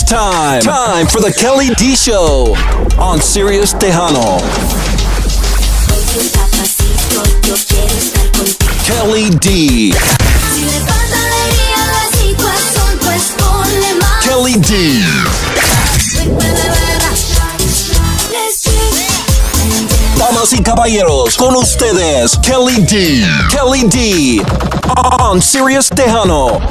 Time for the Kelly D Show on Sirius Tejano. Kelly D. Kelly D. Damas y caballeros, con ustedes, Kelly D. Kelly D. On Sirius Tejano.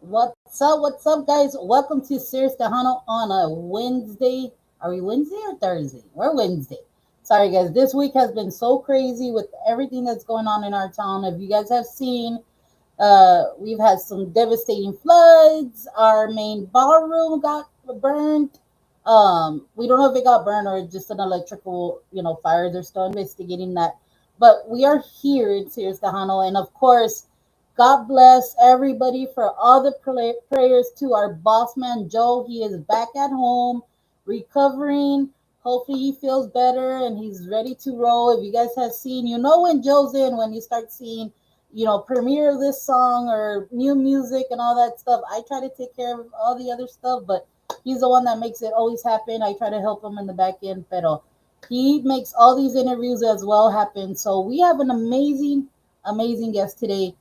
What's up, guys? Welcome to Sirius Tejano on a Wednesday. Are we Wednesday or Thursday? We're Wednesday. Sorry, guys. This week has been so crazy with everything that's going on in our town. If you guys have seen, we've had some devastating floods. Our main ballroom got burned. We don't know if it got burned or just an electrical, fire. They're still investigating that. But we are here in Sirius Tejano, and of course, God bless everybody for all the prayers to our boss man, Joe. He is back at home, recovering. Hopefully he feels better and he's ready to roll. If you guys have seen, when Joe's in, when you start seeing, premiere of this song or new music and all that stuff. I try to take care of all the other stuff, but he's the one that makes it always happen. I try to help him in the back end, pero he makes all these interviews as well happen. So we have an amazing, amazing guest today.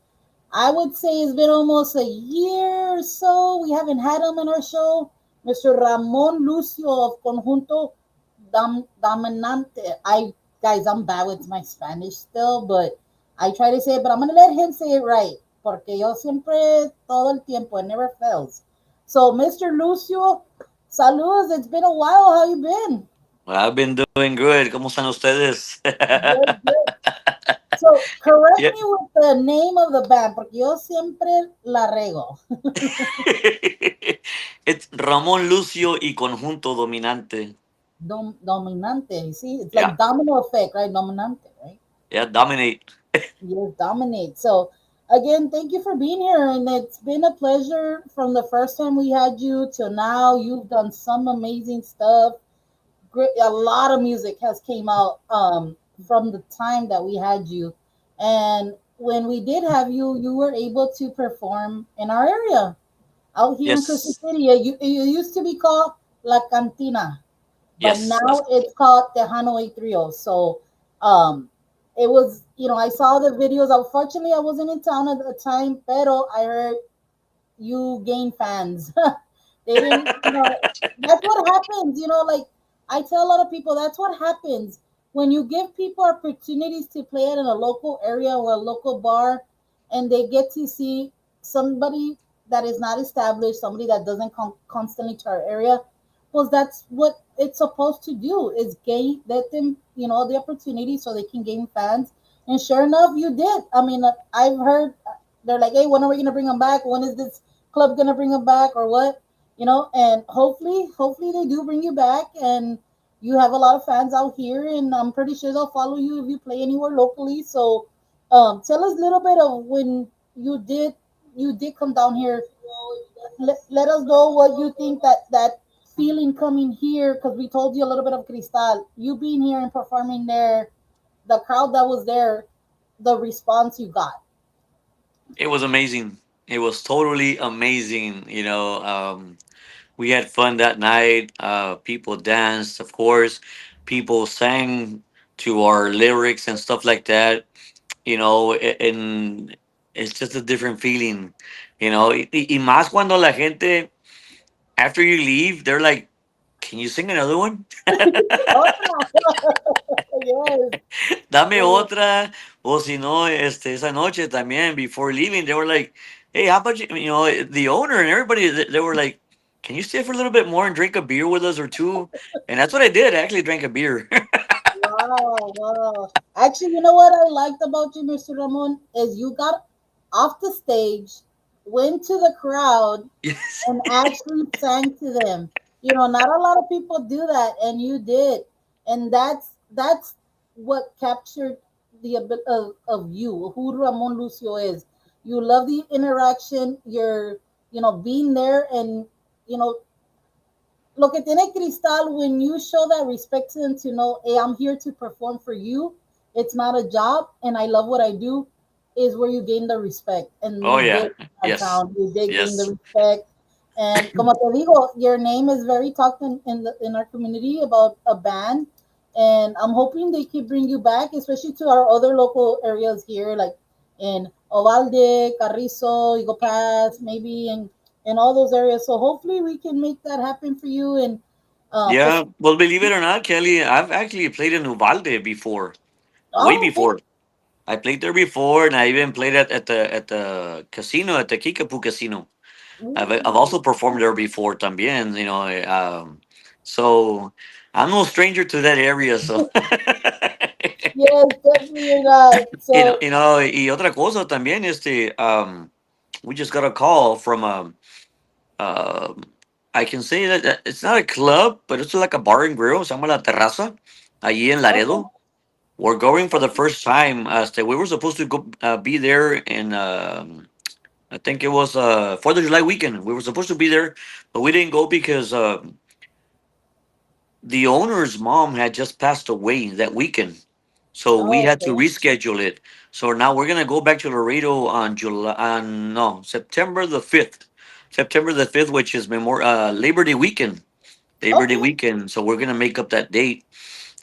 I would say it's been almost a year or so. We haven't had him in our show. Mr. Ramon Lucio of Conjunto Dominante. I'm bad with my Spanish still, but I try to say it, but I'm going to let him say it right. Porque yo siempre, todo el tiempo, it never fails. So, Mr. Lucio, saludos. It's been a while. How you been? Well, I've been doing good. ¿Cómo están ustedes? Good, good. So, correct Yeah. me with the name of the band, porque yo siempre la rego. It's Ramon Lucio y Conjunto Dominante. Dominante. See, it's Yeah. like domino effect, right? Dominante, right? Yeah, dominate. Yes, dominate. So, again, thank you for being here. And it's been a pleasure from the first time we had you till now. You've done some amazing stuff. Great, a lot of music has came out from the time that we had you. And when we did have you, you were able to perform in our area out here in Crystal Yes. City. It used to be called La Cantina, but Yes. That's now it's called Tejano A30. So it was, I saw the videos. Unfortunately, I wasn't in town at the time, pero I heard you gain fans. They didn't, that's what happens, like I tell a lot of people, that's what happens when you give people opportunities to play it in a local area or a local bar and they get to see somebody that is not established, somebody that doesn't come constantly to our area. Because that's what it's supposed to do is gain, let them, the opportunity so they can gain fans. And sure enough, you did. I mean, I've heard they're like, hey, when are we going to bring them back? When is this club going to bring them back or what? And hopefully they do bring you back and you have a lot of fans out here and I'm pretty sure they'll follow you if you play anywhere locally. So tell us a little bit of when you did come down here. Let us know what you think that feeling coming here, because we told you a little bit of Cristal, you being here and performing there, the crowd that was there, the response you got. It was amazing. It was totally amazing. We had fun that night. People danced, of course. People sang to our lyrics and stuff like that. And it's just a different feeling. Y más cuando la gente, after you leave, they're like, "Can you sing another one? Yes, Dame yes. otra." O si no, esa noche también, before leaving, they were like, "Hey, how about the owner and everybody, they were like, can you stay for a little bit more and drink a beer with us or two?" And that's what I did. I actually drank a beer. Wow, wow. Actually, you know what I liked about you, Mr. Ramon, is you got off the stage, went to the crowd, Yes. and actually sang to them. Not a lot of people do that, and you did, and that's what captured the a bit of you, who Ramon Lucio is. You love the interaction. You're, being there, and you know, lo que tiene Cristal when you show that respect to them to know, hey, I'm here to perform for you. it's not a job and I love what I do, is where you gain the respect. And Oh you yeah. did in our Yes. town. You did gain the Yes. respect. And como te digo, your name is very talked in our community about a band. And I'm hoping they can bring you back, especially to our other local areas here, like in Ovalde, Carrizo, Eagle Pass, maybe in all those areas. So hopefully we can make that happen for you. And Yeah. pues, Well, believe it or not, Kelly, I've actually played in Uvalde before. Way oh, okay. before. I played there before, and I even played at the casino at the Kickapoo Casino. I've Ooh. also performed there before, también. So I'm no stranger to that area. So Yes, definitely you're not. So, y otra cosa también, we just got a call from um, I can say that it's not a club, but it's like a bar and grill. Se llama La Terraza, allí en okay, Laredo. We're going for the first time. We were supposed to go be there in I think it was 4th of July weekend. We were supposed to be there, but we didn't go because the owner's mom had just passed away that weekend. So we oh, had to okay. reschedule it. So now we're gonna go back to Laredo on July, no, September the 5th. September the 5th, which is Labor Day weekend. Labor Day Okay. weekend. So we're gonna make up that date,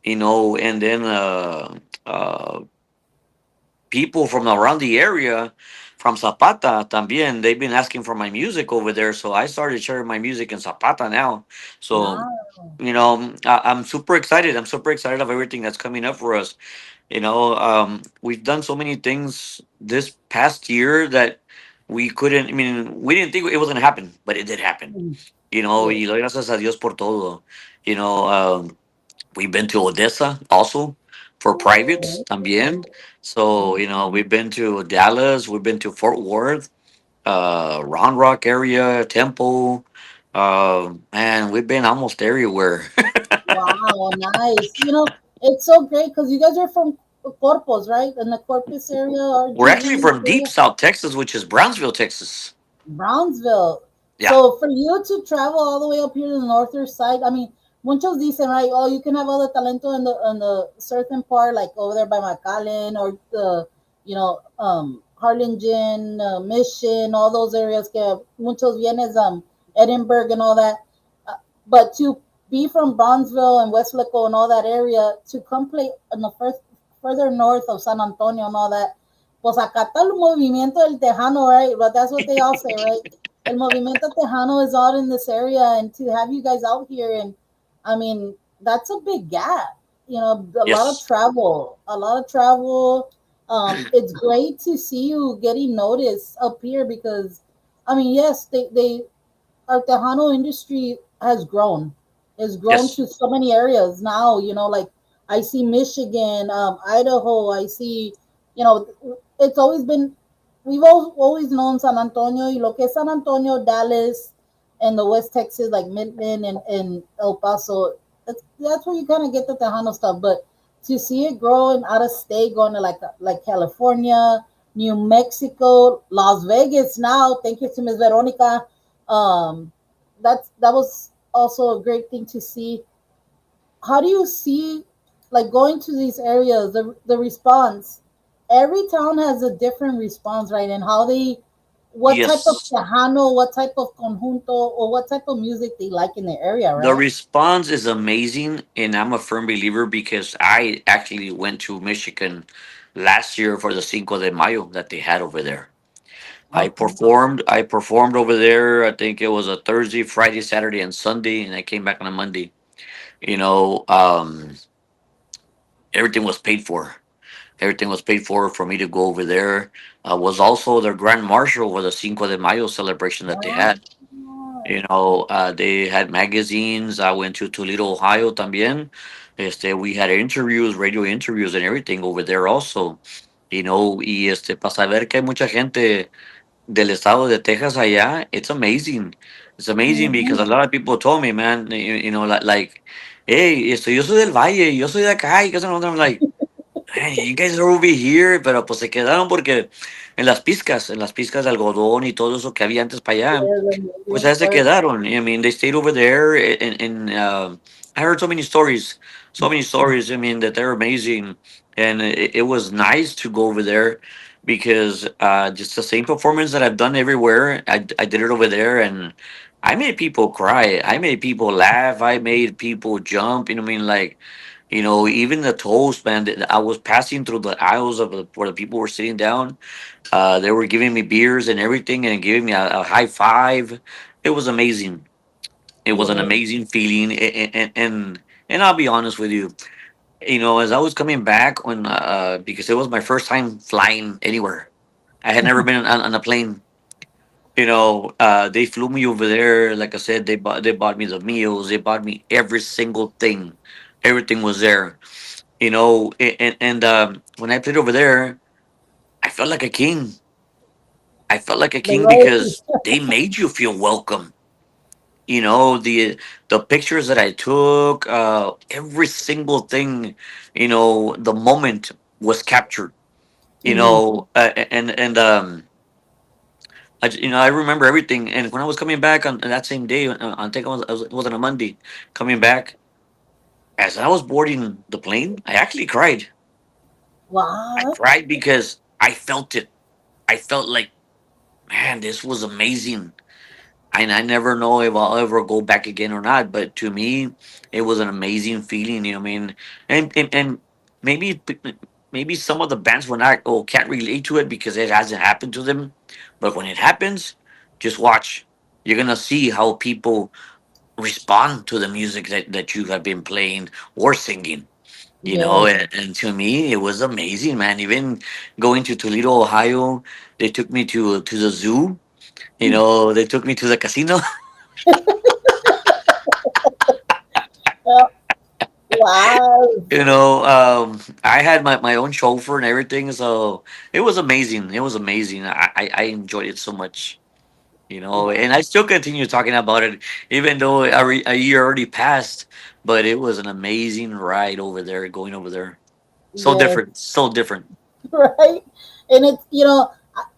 and then people from around the area, from Zapata también, they've been asking for my music over there. So I started sharing my music in Zapata now. So, Wow. I'm super excited. I'm super excited of everything that's coming up for us. We've done so many things this past year that we couldn't, I mean, we didn't think it was going to happen, but it did happen. Mhm. Y Yes. doy gracias a Dios por todo. You know, we've been to Odessa also for privates Ooh, también. So, we've been to Dallas, we've been to Fort Worth, Round Rock area, Temple. Man, we've been almost everywhere. wow, nice. It's so great because you guys are from Corpus, right? In the Corpus area, We're actually RGV from deep area. South Texas, which is Brownsville, Texas. Brownsville. Yeah. So for you to travel all the way up here to the northern side, I mean, muchos dicen, right? Oh, you can have all the talento in the certain part, like over there by McAllen or the, Harlingen, Mission, all those areas. Que muchos vienes, Edinburgh and all that. Uh, but to be from Bronzeville and West Fleco and all that area to come play in the first further north of San Antonio and all that, pues acá está el movimiento del Tejano, right? But that's what they all say, right? El movimiento Tejano is out in this area, and to have you guys out here, and I mean, that's a big gap. A lot of Yes. travel, a lot of travel. It's great to see you getting noticed up here because, I mean, yes, they our Tejano industry has grown. It's grown Yes. to so many areas now. Like I see Michigan, Idaho. I see, it's always been. We've always known San Antonio, y lo que es San Antonio, Dallas, and the West Texas, like Midland and El Paso. That's where you kind of get the Tejano stuff. But to see it growing out of state, going to like California, New Mexico, Las Vegas now. Thank you to Miss Veronica. um that was also a great thing to see. How do you see, like, going to these areas, the response? Every town has a different response, right? And how they, what type of Yes. tejano, what type of conjunto, or what type of music they like in the area, The right? response is amazing, and I'm a firm believer because I actually went to Michigan last year for the Cinco de Mayo that they had over there. Okay. I performed over there. I think it was a Thursday, Friday, Saturday, and Sunday, and I came back on a Monday. You know, everything was paid for. Everything was paid for me to go over there. I was also their grand marshal for the Cinco de Mayo celebration that they Wow. had. They had magazines. I went to Toledo, Ohio también. We had interviews, radio interviews, and everything over there also. Para saber que hay mucha gente del estado de Texas allá, it's amazing. It's amazing because a Mhm. lot of people told me, man, like, hey, yo soy del Valle, yo soy de acá, y que son otros. I'm like, man, you guys are over here, pero pues se quedaron porque en las pizcas de algodón y todo eso que había antes para allá, Yeah, the pues moving ahí se parts. quedaron. I mean, they stayed over there, and I heard so many stories. I mean, that they're amazing. and it was nice to go over there because just the same performance that I've done everywhere, I did it over there, and I made people cry. I made people laugh. I made people jump. You know what I mean? Like, even the toast, man. I was passing through the aisles of where the people were sitting down. They were giving me beers and everything, and giving me a high five. It was amazing. It was an Yeah. amazing feeling, and I'll be honest with you. As I was coming back because it was my first time flying anywhere. I had never been on a plane. They flew me over there. Like I said, they bought me the meals. They bought me every single thing. Everything was there. And when I played over there, I felt like a king. I felt like a The king royalty. because they made you feel welcome. The pictures that I took, every single thing, the moment was captured. Hmm. I remember everything. And when I was coming back on that same day, I think it was on a Monday, coming back, as I was boarding the plane, I actually cried. I Wow. cried because I felt it. I felt like, man, this was amazing. And I never know if I'll ever go back again or not. But to me, it was an amazing feeling. You know what I mean? And maybe maybe some of the bands will not or can't relate to it because it hasn't happened to them. But when it happens, just watch. You're gonna see how people respond to the music that you have been playing or singing. Yes. And to me, it was amazing, man. Even going to Toledo, Ohio, they took me to the zoo. They took me to the casino. Wow. I had my own chauffeur and everything, so it was amazing. It was amazing. I enjoyed it so much, Wow. and I still continue talking about it, even though a year already passed. But it was an amazing ride over there, going over there. So Yes. different, so different. Right. And it's,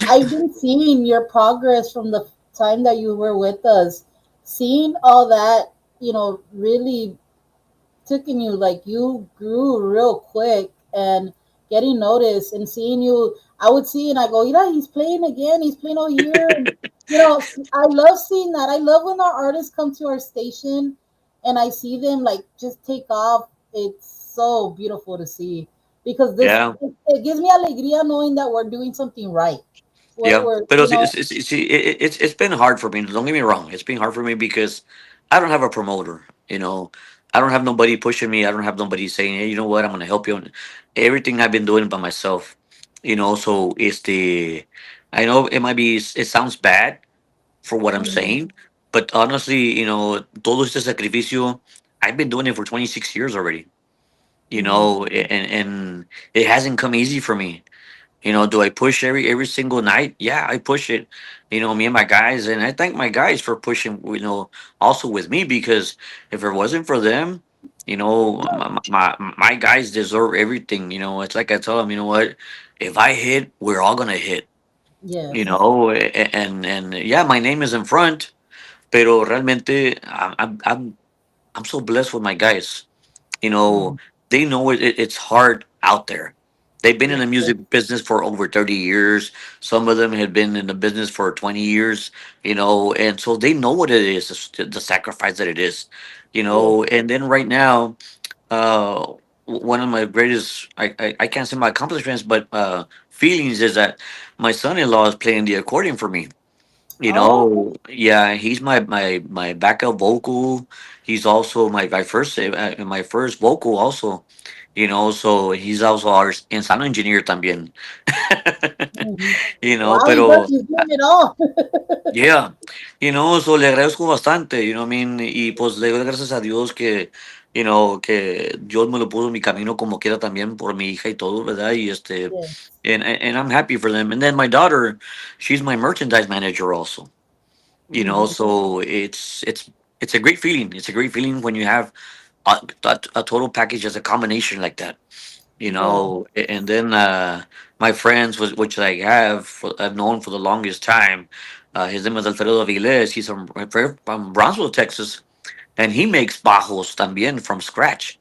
I've been seeing your progress from the time that you were with us, seeing all that, really taking you, like, you grew real quick and getting noticed and seeing you. I would see and I go, yeah, he's playing again, he's playing all year. And I love seeing that. I love when our artists come to our station and I see them like just take off. It's so beautiful to see because Yeah. it gives me alegría knowing that we're doing something right. Yeah, We're but it's been hard for me. Don't get me wrong. It's been hard for me because I don't have a promoter. I don't have nobody pushing me. I don't have nobody saying, "Hey, you know what? I'm gonna help you." And everything I've been doing by myself. So it's the. I know it sounds bad for what I'm Mhm. saying, but honestly, todo este sacrificio, I've been doing it for 26 years already. Mhm. And it hasn't come easy for me. Do I push every single night? Yeah, I push it. Me and my guys, and I thank my guys for pushing. Also with me because if it wasn't for them, my guys deserve everything. It's like I tell them, you know what? If I hit, we're all gonna hit. Yes. And yeah, my name is in front, pero realmente I'm so blessed with my guys. you know Mhm. they know it's hard out there. They've been in the Yes. music business for over 30 years. Some of them have been in the business for 20 years. And so they know what it is, the sacrifice that it is. Yes. And then right now, one of my greatest, I can't say my accomplishments, but feelings is that my son-in-law is playing the accordion for me. Oh. Yeah, he's my backup vocal. He's also my first vocal also. So he's also our sound engineer también. Mhm. Wow, Pero he's doing it all. yeah, so le agradezco bastante, I mean, y pues le doy gracias a Dios que Dios me lo puso en mi camino como quiera también por mi hija y todo, ¿verdad? Yes. And I'm happy for them. And then my daughter, she's my merchandise manager also. Mhm. So it's a great feeling. It's a great feeling when you have a total package as a combination like that. Yeah. And then my friends, which I've known for the longest time, his name is Alfredo Aviles. He's from Brownsville, Texas, and he makes bajos también from scratch.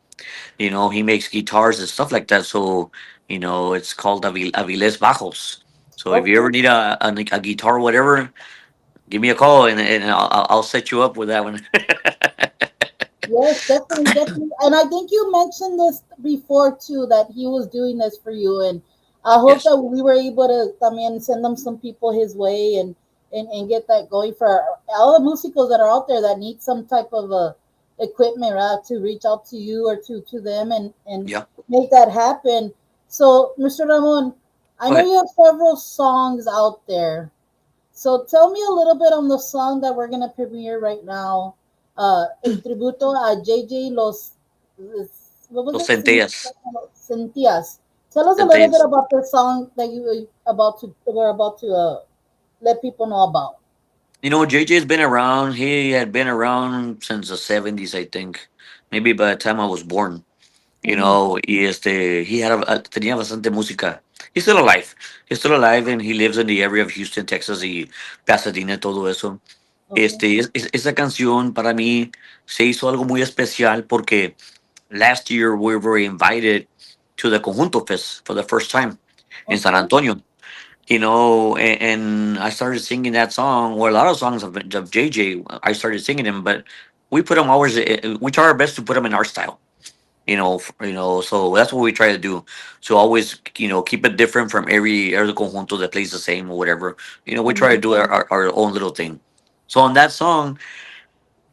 He makes guitars and stuff like that. So it's called Aviles Bajos. So if you ever Okay. need a guitar or whatever, give me a call, and I'll set you up with that one. Yes, definitely, definitely. And I think you mentioned this before too, that he was doing this for you. And I hope Yes. that we were able to, I mean, send them some people his way and get that going for all the musicals that are out there that need some type of equipment, right? To reach out to you or to them and Yeah. make that happen. So, Mr. Ramon, I Go know ahead. you have several songs out there. So tell me a little bit on the song that we're gonna premiere right now. El tributo a JJ what was Los it? centellas. Centias. Tell us a little bit Centellas. about the song that you were about to let people know about. JJ's been around. He had been around since the 70s, I think. Maybe by the time I was born. Mm-hmm. He tenía bastante música. He's still alive. He's still alive, and he lives in the area of Houston, Texas y Pasadena, todo eso. Okay. Esa canción para mí se hizo algo muy especial porque last year we were invited to the Conjunto Fest for the first time in San Okay. Antonio. And I started singing that song, or a lot of songs of JJ. I started singing them, but we put them always. We try our best to put them in our style. So that's what we try to do. So always, keep it different from every conjunto that plays the same or whatever. We try Mm-hmm. to do our own little thing. So on that song,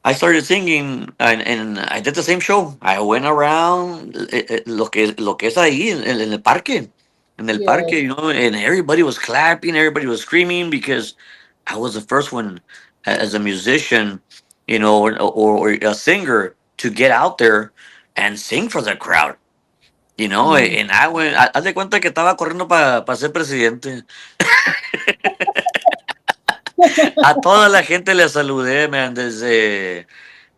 I started singing, and I did the same show. I went around lo que es ahí en el parque, Yes. and everybody was clapping, everybody was screaming because I was the first one as a musician, or a singer to get out there and sing for the crowd. Mm-hmm. And I went, haz de cuenta que estaba corriendo para ser presidente. A toda la gente le saludé, man, desde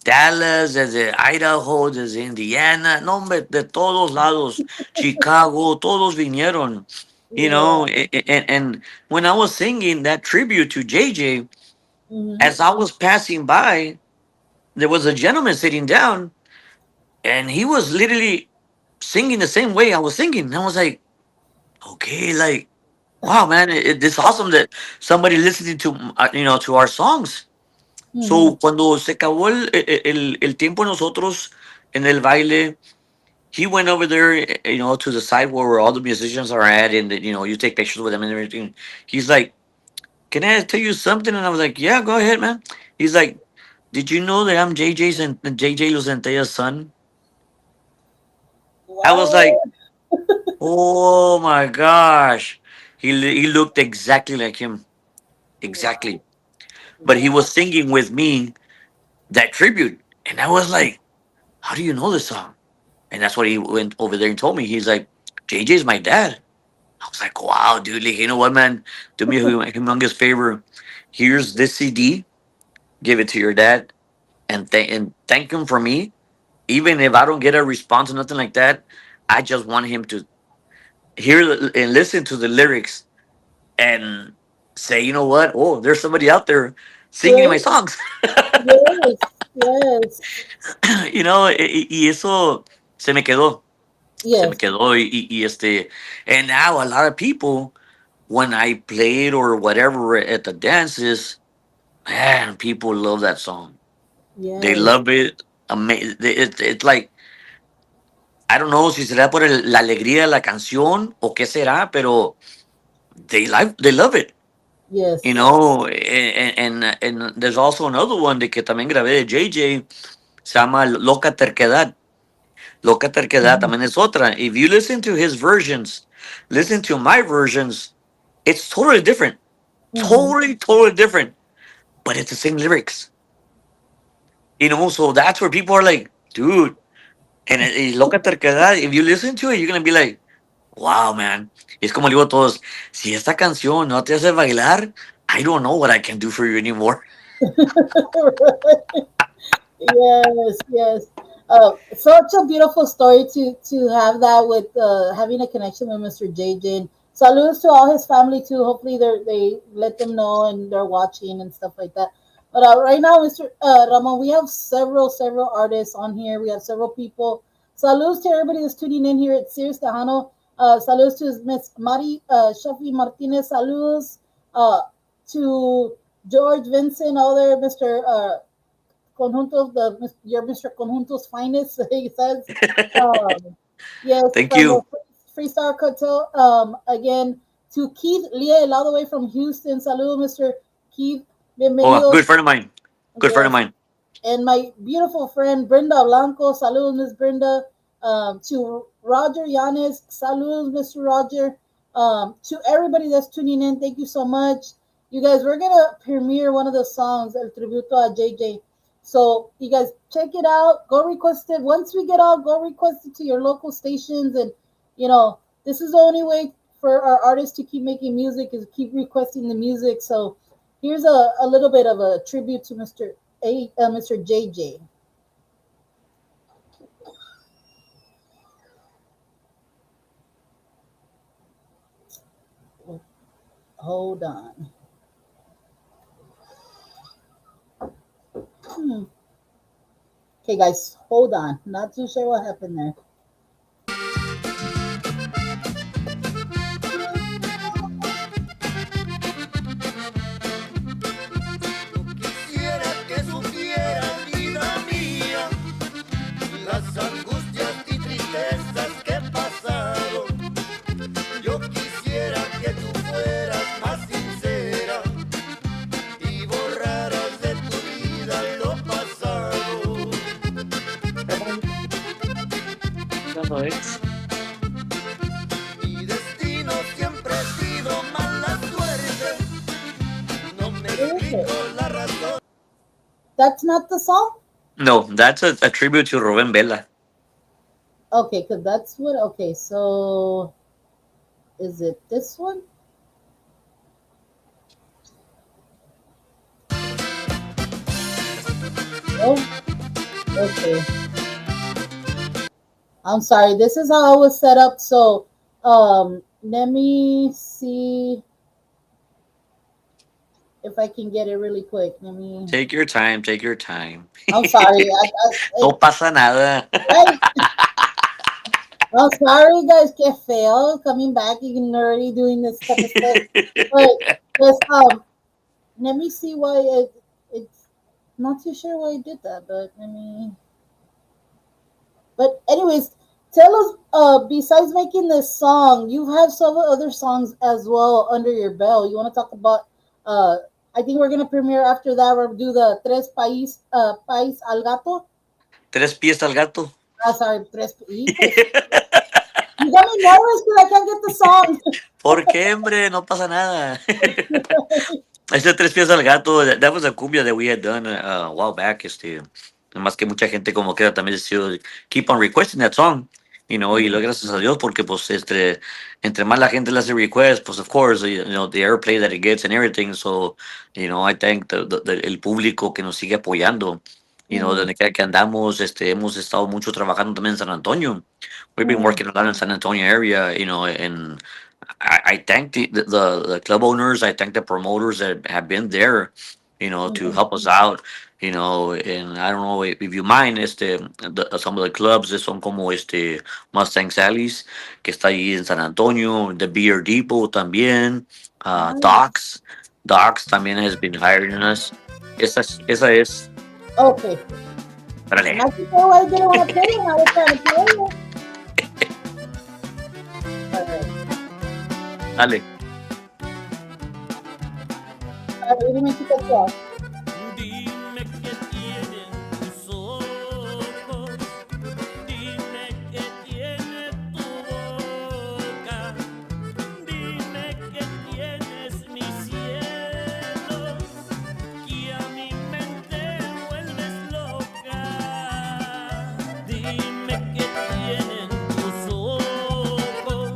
Dallas, desde Idaho, desde Indiana, no, hombre, de todos lados, Chicago, todos vinieron, Yeah. and when I was singing that tribute to JJ, Mm-hmm. as I was passing by, there was a gentleman sitting down, and he was literally singing the same way I was singing. And I was like, okay, like, wow, man, it's awesome that somebody listening to our songs. Mm-hmm. So, cuando se acabó el tiempo nosotros en el baile, he went over there, to the side where all the musicians are at, and you take pictures with them and everything. He's like, "Can I tell you something?" And I was like, "Yeah, go ahead, man." He's like, "Did you know that I'm JJ Lucentella's son?" I was like, Wow. "Oh my gosh!" He looked exactly like him, Wow. exactly. But he Wow. was singing with me that tribute, and I was like, "How do you know this song?" And that's what he went over there and told me. He's like, "JJ's my dad." I was like, wow, dude, like, you know what, man? Do me a humongous favor. Here's this CD. Give it to your dad, and thank him for me. Even if I don't get a response or nothing like that, I just want him to hear and listen to the lyrics and say, you know what? Oh, there's somebody out there singing my Right? songs. Yes. Yes. Y eso se me quedó. Se me Yes. quedó. And now a lot of people, when I played or whatever at the dances, man, people love that song. They Yes. love it. It's like, I don't know si será por la alegría de la canción o qué será, pero they love it. Yes. And there's also another one de que también grabé de JJ, se llama Loca Terquedad. Loca Terquedad Mhm. también es otra. If you listen to his versions, listen to my versions, it's totally different. Mhm. Totally different. But it's the same lyrics. So that's where people are like, dude, Loca Terquedad, if you listen to it, you're gonna be like, wow, man. Es como le digo a todos, si esta canción no te hace bailar, I don't know what I can do for you anymore. Yes, yes. Such a beautiful story to have that with having a connection with Mr. JJ. And salutes to all his family too. Hopefully they let them know and they're watching and stuff like that. But right now, Mr. Ramon, we have several artists on here. We have several people Salutes to everybody that's tuning in here at Sirius Tejano. Saludos to Miss Mari Shafi Martinez. Saludos to George Vincent, all there, Mr. Conjuntos, your Mr. Conjuntos finest, he says. Um, yes, Thank from the you. Freestar Cartel. Again, to Keith Liel, all the way from Houston. Saludos, Mr. Keith. Oh, Bienvenidos. good friend of mine. Good friend of Yes, mine. and my beautiful friend Brenda Blanco. Saludos, Miss Brenda. To Roger Yanes. Saludos, Mr. Roger. To everybody that's tuning in, thank you so much. You guys, we're gonna premiere one of the songs, El Tributo a JJ. So you guys check it out. Go request it. Once we get out, go request it to your local stations. And this is the only way for our artists to keep making music is keep requesting the music. So here's a little bit of a tribute to Mr. JJ. Hold on. Hmm. Okay, guys, hold on. Not too sure what happened there. Quisiera que supieras, vida mía, las angustias y tristezas que he pasado. Yo quisiera que tú fueras más sincera y borraras de tu vida lo pasado. No, it's Mi destino siempre ha sido mala suerte. No me Where is explico it? la razón. That's not the song? no, that's a tribute to Ruben Vela. Okay, because that's what. Okay, so is it this one? Oh, okay. I'm sorry. This is how I was set up. So, let me see if I can get it really quick. Let me. Take your time. Take your time. I'm sorry. No pasa nada. Right. I'm sorry, guys. Get fail coming back and already doing this type of stuff. But just let me see why it's not too sure why I did that. But let me. But anyways, tell us. Besides making this song, you have several other songs as well under your belt. You want to talk about? I think we're gonna premiere after that. We'll do the Tres País al Gato. Tres pies al gato. Sorry, Tres. Hijos. You got me nervous because I can't get the song. ¿Por qué, hombre? No pasa nada. Este Tres Pies al Gato, that was a cumbia that we had done a while back. Más que mucha gente como que también decidió keep on requesting that song. Y lo gracias a Dios porque pues entre más la gente le hace request, pues of course, the airplay that it gets and everything. So, I thank el público que nos sigue apoyando. Mm, Donde quiera que andamos, hemos estado mucho trabajando también en San Antonio. We've been mm, working a lot in San Antonio area, and I thank the club owners. I thank the promoters that have been there, to mm. help us out. And I don't know if you mind, some of the clubs son como Mustang Sally's, que está ahí en San Antonio, the Beer Depot también, Nice. Docs también has been hiring us. Esa es, Okay. órale, Not too sure why I didn't want to play it. I was trying to play it. All right. dale. All right, let me keep it off. Dime qué tienen tus ojos, dime qué tiene tu boca, dime qué tienes mi cielo, que a mi mente vuelves loca. Dime qué tienen tus ojos,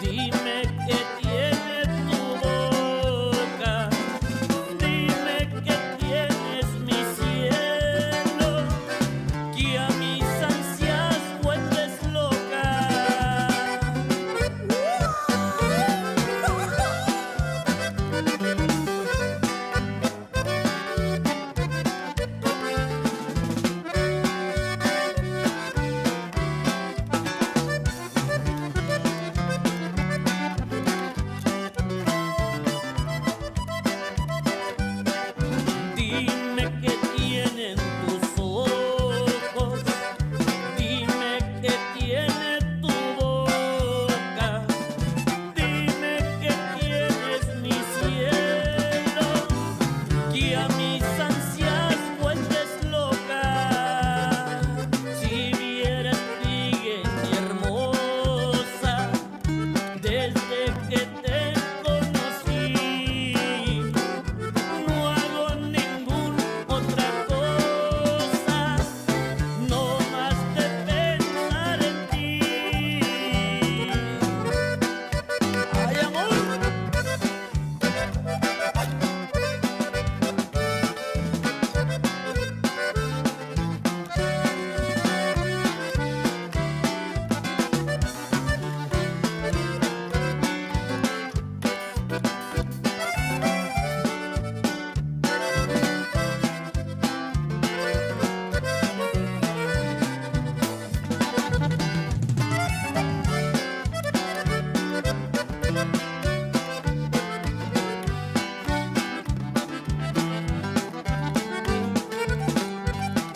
dime qué tiene tu boca, dime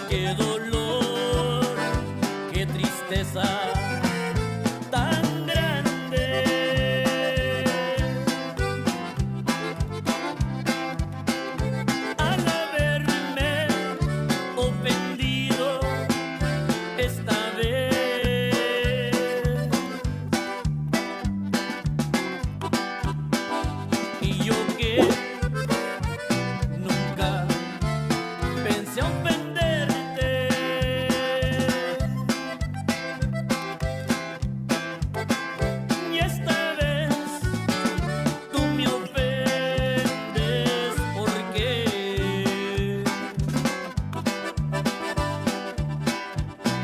qué dolor, qué tristeza tan grande al haberme ofendido esta vez. Y yo que nunca pensé ofenderte, y esta vez tú me ofendes porque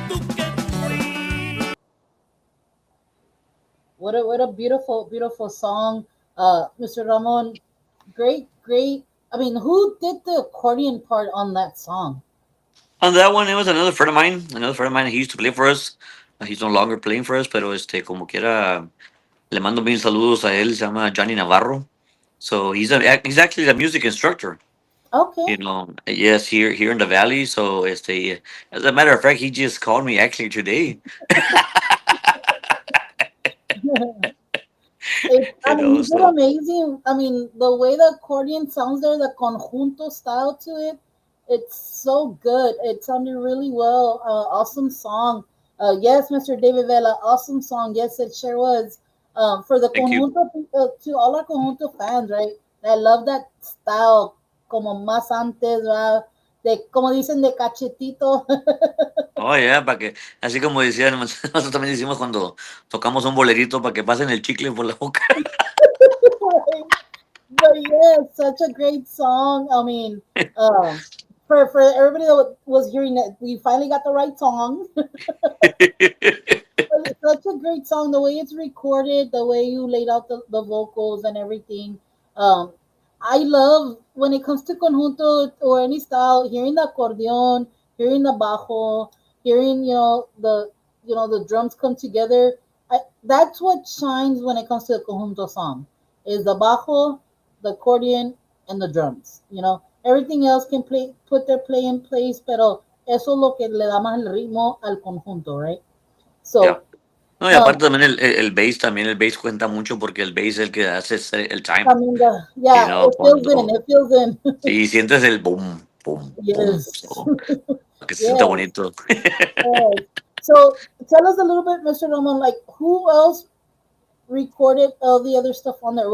tú que fuiste. What a beautiful, beautiful song, Mr. Ramon. Great, great. I mean, who did the accordion part on that song? On that one, it was another friend of mine. Another friend of mine. He used to play for us. He's no longer playing for us, pero como quiera, le mando bien saludos a él. Se llama Johnny Navarro. So he's actually the music instructor. Okay. Yes, here in the valley. So as a matter of fact, he just called me actually today. I You mean, know, you did so amazing. I mean, the way the accordion sounds there, the conjunto style to it, it's so good. It sounded really well. Awesome song. Yes, Mr. David Vela, awesome song. Yes, it sure was. For the thank you. conjunto, to all our conjunto fans, right? I love that style, como más antes, ¿verdad? De, como dicen, de cachetito. Oh, yeah, para que, así como decían, nosotros también decimos cuando tocamos un bolerito para que pasen el chicle por la boca. But yeah, such a great song. I mean, um, for everybody that was hearing it, we finally got the right song. But it's such a great song. The way it's recorded, the way you laid out the vocals and everything. Um, I love when it comes to conjunto or any style, hearing the accordion, hearing the bajo, hearing the drums come together. That's what shines when it comes to a conjunto song. Is the bajo, the accordion, and the drums. Everything else can put their play in place, pero eso es lo que le da más el ritmo al conjunto, right? Yeah. So, No, y um, aparte también el bass cuenta mucho porque el bass es el que hace el I time, mean, yeah, it feels in. cuando It feels in. sí sientes el boom, boom, boom, Yes. so, para que se sienta Yes. bonito. Yes. So, tell us a little bit, Mr. Roman, like who else recorded all the other stuff on there?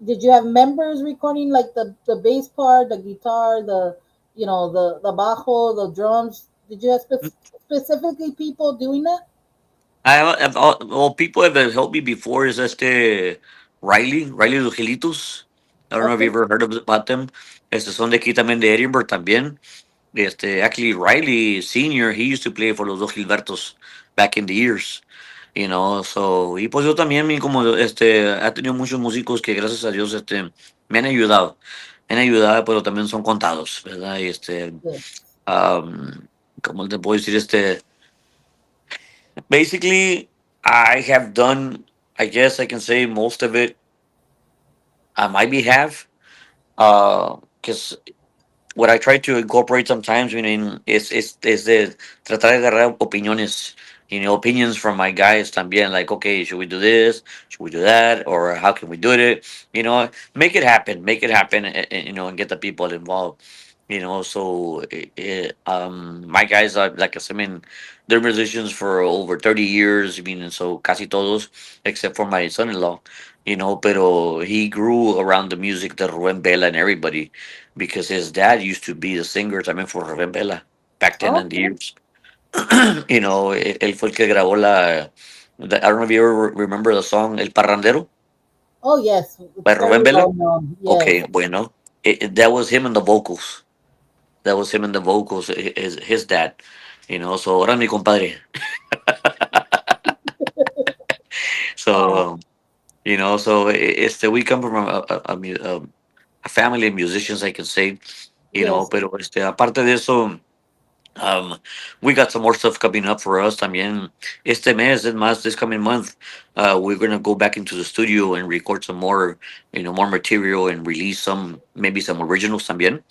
Did you have members recording like the bass part, the guitar, the bajo, the drums? Did you have specifically people doing that? Well, people have helped me before is Riley Los Gelitos. I don't know if you Okay. ever heard about them. Son de aquí también de Edinburgh también. Actually, Riley Senior, he used to play for los Dos Gilbertos back in the years, so, y pues yo también, ha tenido muchos músicos que gracias a Dios, me han ayudado, pero también son contados, ¿verdad? Yes. Um, ¿Cómo te puedo decir? Basically, I have done, I guess I can say most of it on my behalf, because what I try to incorporate sometimes, is de tratar de agarrar opiniones, opinions from my guys también, like, okay, should we do this? Should we do that? Or how can we do it? Make it happen, and get the people involved. So my guys are, like I said, I mean, they're musicians for over 30 years. I mean, and so casi todos, except for my son-in-law, pero he grew around the music, the Rubén Bela and everybody because his dad used to be the singer también for Rubén Bela back then in the Okay. years. Él fue el que grabó I don't know if you ever remember the song El Parrandero Oh yes, by it's Rubén very Bela. well known. Okay, Yes. bueno, that was him in the vocals. That was him in the vocals, his dad. So ahora mi compadre. Oh, So, we come from a family of musicians, I can say, yes. pero aparte de eso, Um, we got some more stuff coming up for us también. This coming month, we're gonna go back into the studio and record some more, more material and release maybe some originals también.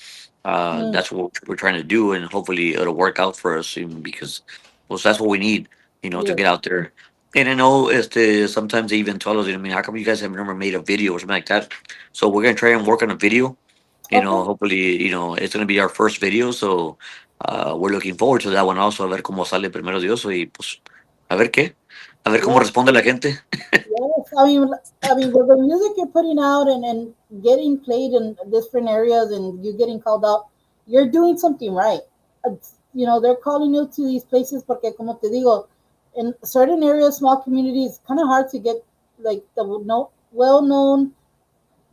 Mm, That's what we're trying to do, and hopefully it'll work out for us, because well, that's what we need, to yes. get out there. And I know sometimes they even tell us, I mean, how come you guys have never made a video or something like that? So we're gonna try and work on a video. Okay. Hopefully, it's gonna be our first video, so we're looking forward to that one also. A ver cómo sale primero Dios y pues a ver cómo Yeah. responde la gente. Yes. I mean, with the music you're putting out and getting played in different areas and you getting called out, you're doing something right. They're calling you to these places porque, como te digo, in certain areas, small communities, kind of hard to get like the no well known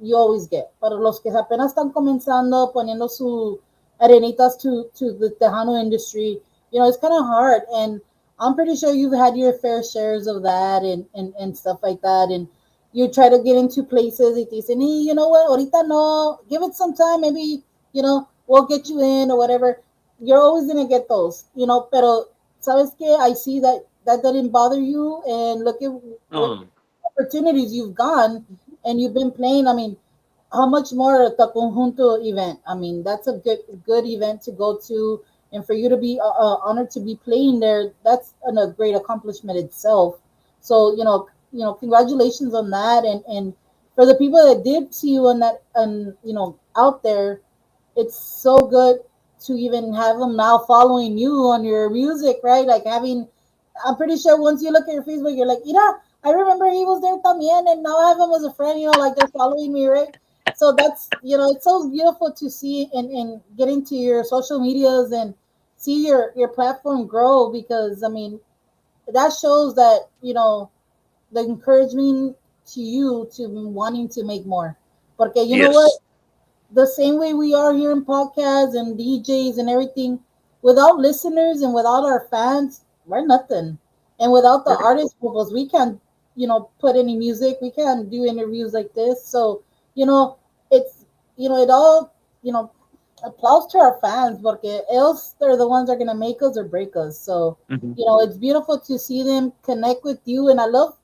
you always get. Para los que apenas están comenzando, poniendo su arenitas to the Tejano industry, it's kind of hard. And I'm pretty sure you've had your fair shares of that and stuff like that. And you try to get into places, y te dicen, you know what, ahorita no, give it some time, maybe, we'll get you in or whatever. You're always going to get those, pero, ¿sabes qué? I see that didn't bother you. And look at what No, opportunities you've gone and you've been playing. I mean, how much more the conjunto event? I mean, that's a good event to go to, and for you to be honored to be playing there, that's a great accomplishment itself. So congratulations on that, and for the people that did see you on that, and out there, it's so good to even have them now following you on your music, right? Like having, I'm pretty sure once you look at your Facebook, you're like, yeah, I remember he was there también, and now I have him as a friend. Like they're following me, right? So that's it's so beautiful to see and get into your social medias and see your platform grow, because I mean that shows that the encouragement to you to wanting to make more. Porque you know what? yes, The same way we are here in podcasts and DJs and everything, without listeners and without our fans, we're nothing. And without the right. artist vocals, we can't, put any music. We can't do interviews like this. So, it's, it all, applause to our fans, porque else they're the ones that are going to make us or break us. So, Mhm. it's beautiful to see them connect with you. And I love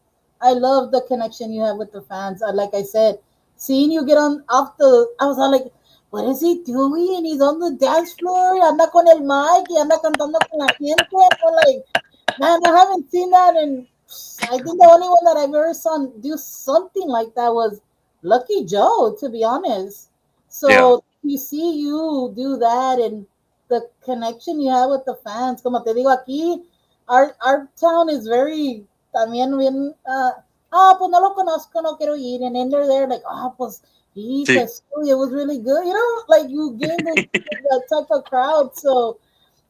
the connection you have with the fans. Like I said, seeing you get on off I was all like, what is he doing? He's on the dance floor, anda con el mic, y anda cantando con la gente. I'm like, man, I haven't seen that, and I think the only one that I've ever seen do something like that was Lucky Joe, to be honest. Yeah, So you see you do that, and the connection you have with the fans. Como te digo, aquí, our town is very también bien. Pues no lo conozco, no quiero ir, and then they're there like, pues sí, Jesus, it was really good. Like you gain that type of crowd. So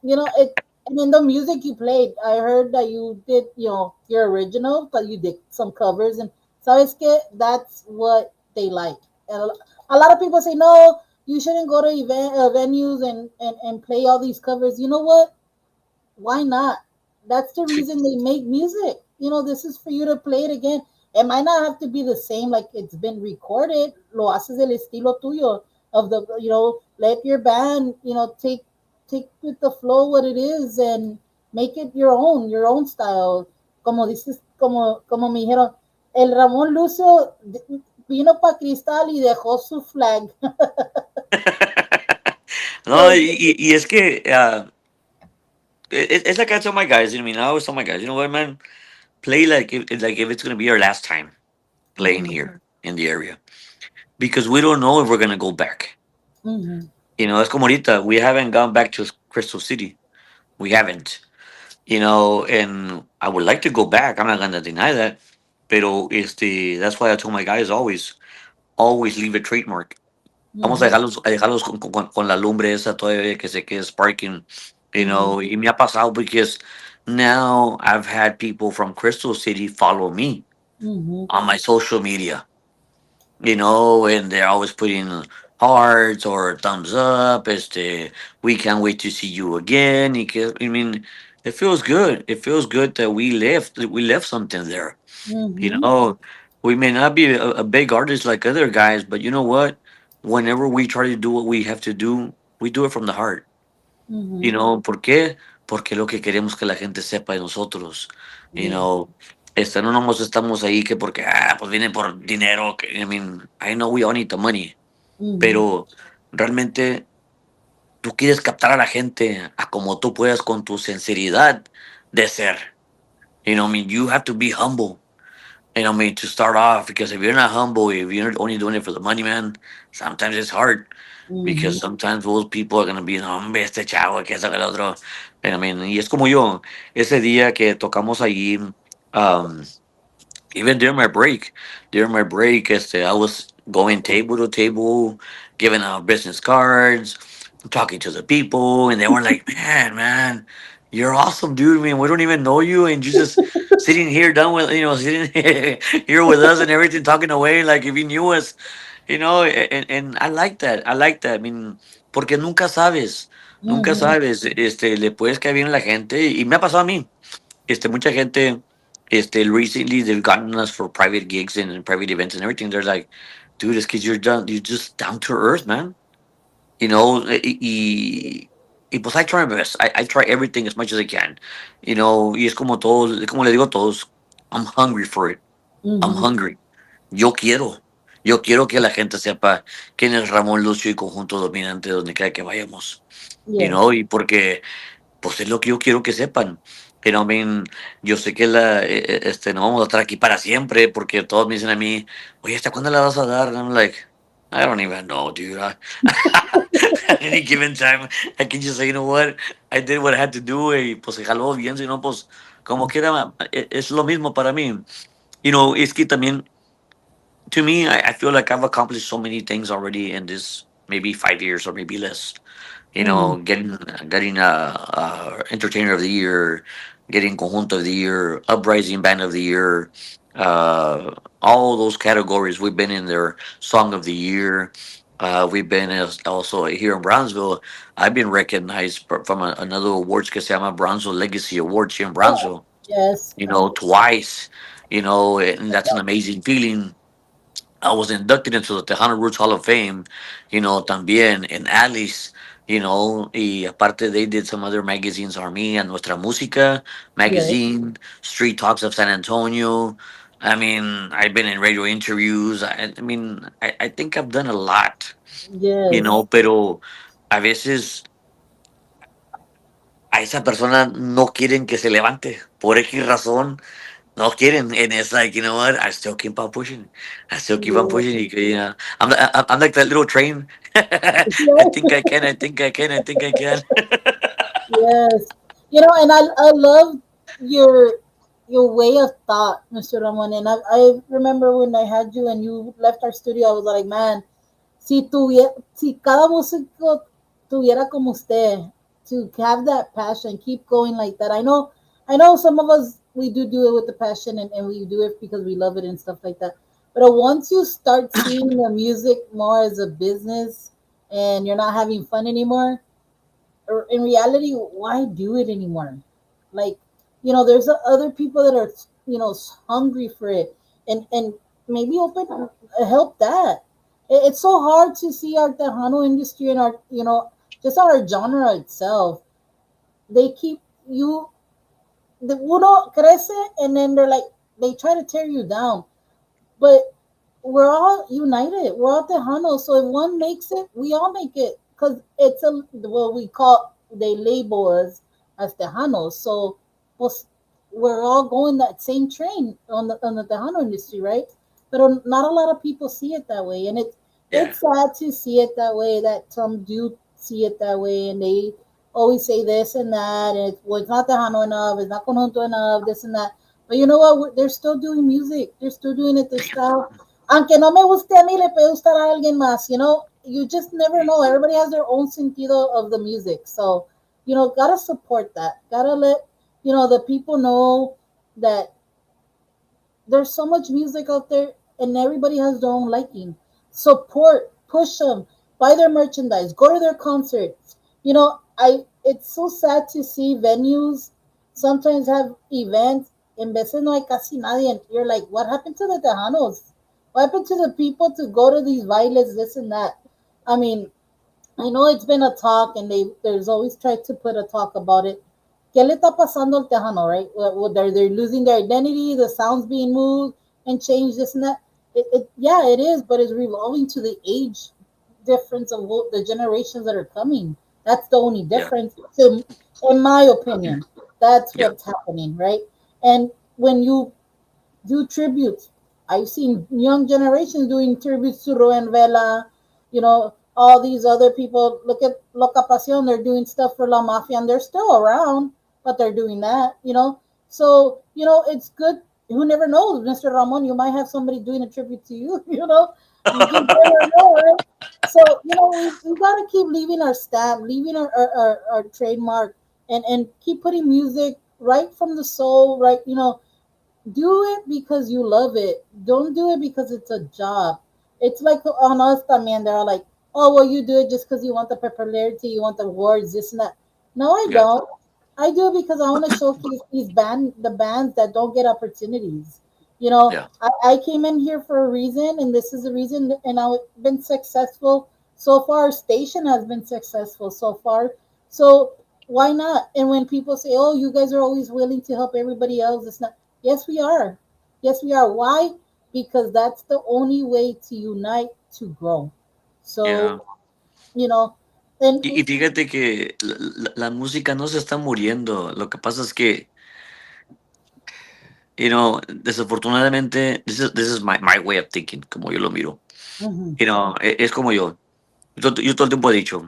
it. And in the music you played, I heard that you did, your original, but you did some covers. And sabes que that's what they like. And a lot of people say, no, you shouldn't go to venues and play all these covers. You know what? Why not? That's the sí. reason they make music. This is for you to play it again. It might not have to be the same like it's been recorded. Lo haces el estilo tuyo of the, let your band, take with the flow what it is and make it your own style. Como dices, como me dijeron, el Ramon Lucio vino para Cristal y dejó su flag. No, So, y es que it's like I tell my guys. I mean, I always tell my guys, you know what, man, play like if it's gonna be our last time playing mhm, here in the area, because we don't know if we're gonna go back. mhm, Es como ahorita, we haven't gone back to Crystal City. We haven't. And I would like to go back. I'm not gonna deny that. Pero that's why I told my guys always leave a trademark. Vamos mhm, a dejarlos con la lumbre esa todavía que se quede sparking. mhm, Y me ha pasado because now I've had people from Crystal City follow me mhm, on my social media, and they're always putting hearts or thumbs up. We can't wait to see you again. I mean, it feels good. It feels good that we left something there. You mhm. know, we may not be a big artist like other guys, but you know what? Whenever we try to do what we have to do, we do it from the heart. Mhm. ¿Por qué? Porque lo que queremos que la gente sepa de nosotros. You Yeah. know, no nomás estamos ahí que porque, pues viene por dinero. I mean, I know we all need the money, Mhm. pero realmente tú quieres captar a la gente a como tú puedas con tu sinceridad de ser. You know, I mean, you have to be humble. And I mean, to start off, because if you're not humble, if you're only doing it for the money, man, sometimes it's hard. Mm-hmm. Because sometimes those people are gonna be, no, hombre, este chavo, que es el otro. And I mean, y es como yo, ese día que tocamos allí, um, even during my break, I was going table to table, giving out business cards, talking to the people, and they were like, man, you're awesome, dude. I mean, we don't even know you, and you just sitting here done with, sitting here with us and everything, talking away like if you knew us, and I like that. I like that. I mean, porque nunca Mm-hmm. sabes, le puedes caer bien a la gente, y me ha pasado a mí. Mucha gente, recently they've gotten us for private gigs and private events and everything. They're like, dude, it's because you're just down to earth, man. You know, pues I try my best. I try everything as much as I can. Y es como todos, es como le digo a todos, I'm hungry for it. I'm Mm-hmm. hungry. Yo quiero. Yo quiero que la gente sepa quién es Ramón Lucio y Conjunto Dominante donde quiera que vayamos. Yes. Y porque pues es lo que yo quiero que sepan. I mean, yo sé que no vamos a estar aquí para siempre porque todos me dicen a mí, oye, ¿hasta cuándo la vas a dar? And I'm like, I don't even know, dude. At any given time, I can just say, you know what, I did what I had to do y pues se jaló bien, si no, pues como quiera, es lo mismo para mí. Es que también, to me, I feel like I've accomplished so many things already in this maybe 5 years or maybe less. Mm-hmm. Getting entertainer of the year, getting conjunto of the year, uprising band of the year, all those categories. We've been in their song of the year. We've been also here in Brownsville. I've been recognized from another awards que se llama Brownsville Legacy Awards here in Oh, Brownsville. yes. Twice. And that's an amazing feeling. I was inducted into the Tejano Roots Hall of Fame, también in Alice, y aparte they did some other magazines, Army and Nuestra Música Yes. magazine, Street Talks of San Antonio. I mean, I've been in radio interviews. I mean, I think I've done a lot, Yes. pero a veces a esa persona no quieren que se levante por X razón. No quieren, and it's like, you know what? I still keep on pushing. I still keep on Yes. pushing. I'm like that little train. I think I can. I think I can. I think I can. Yes. And I love your your way of thought, Mr. Ramon. And I remember when I had you and you left our studio, I was like, man, si cada músico tuviera como usted, to have that passion, keep going like that. I know some of us we do it with the passion and we do it because we love it and stuff like that. But once you start seeing the music more as a business and you're not having fun anymore, or in reality, why do it anymore? Like, there's other people that are, hungry for it, and maybe open help that. It's so hard to see our Tejano industry and our, just our genre itself. They keep you, the uno crece, and then they try to tear you down. But we're all united. We're all Tejanos. So if one makes it, we all make it. Because it's what we call, they label us as Tejanos. So pues, we're all going that same train on the Tejano industry, right? But not a lot of people see it that way. And Yeah, it's sad to see it that way, that some do see it that way. And they always say this and that. And it's not Tejano enough. It's not Conjunto enough, this and that. But you know what? They're still doing music. They're still doing it their style. Aunque no me guste a mí, le puede gustar a alguien más. You just never know. Everybody has their own sentido of the music. So, gotta support that. Gotta let, the people know that there's so much music out there and everybody has their own liking. Support, push them, buy their merchandise, go to their concerts. It's so sad to see venues sometimes have events and veces no hay casi nadie. And you're like, what happened to the Tejanos? What happened to the people to go to these bailes, this and that? I mean, I know it's been a talk, and there's always tried to put a talk about it. ¿Qué le está pasando al Tejano, right? They're losing their identity, the sounds being moved and changed, this and that. Yeah, it is, but it's revolving to the age difference of the generations that are coming. That's the only Yeah. difference. To, in my opinion, that's Yeah. what's happening, right? And when you do tributes. I've seen young generations doing tributes to Roen Vela, all these other people. Look at Loca Pasión, they're doing stuff for La Mafia and they're still around, but they're doing that. So, it's good. Who never knows, Mr. Ramon, you might have somebody doing a tribute to you, you just never know, right? So, we got to keep leaving our stamp, leaving our trademark, and keep putting music right from the soul, right? Do it because you love it. Don't do it because it's a job. It's like on us, man. They're like, oh, well, you do it just because you want the popularity, you want the awards, this and that. No, I Yeah. don't. I do it because I want to showcase the bands that don't get opportunities. Yeah. I came in here for a reason, and this is the reason, and I've been successful so far. Our station has been successful so far. So why not? And when people say, "Oh, you guys are always willing to help everybody else," it's not. Yes, we are. Yes, we are. Why? Because that's the only way to unite to grow. Yeah. So, you know, and Y fíjate que la música no se está muriendo. Lo que pasa es que, desafortunadamente, this is my way of thinking, como yo lo miro. mhm, Es como yo. Yo todo el tiempo he dicho,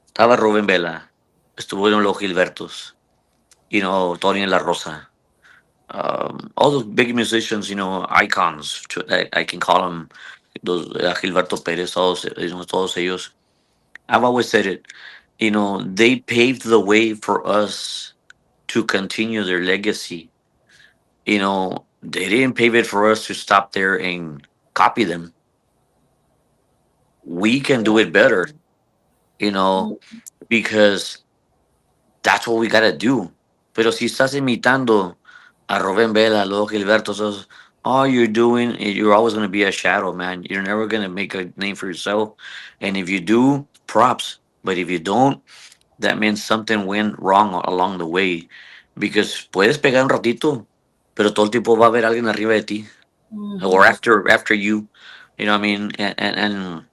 estaba Rubén Vela, estuvo en los Gilbertos, Tony La Rosa, all those big musicians, icons, I can call them, those, Gilberto Pérez, todos ellos. I've always said it, they paved the way for us to continue their legacy. They didn't pave it for us to stop there and copy them. We can do it better, you know, because that's what we gotta do. Pero si estás imitando a Rubén Vela, a Luego Gilberto, all you're doing is you're always gonna be a shadow, man. You're never gonna make a name for yourself. And if you do, props. But if you don't, that means something went wrong along the way. Because puedes pegar un ratito, pero todo el tiempo va a haber alguien arriba de ti. Or mhm, after you. You know what I mean? And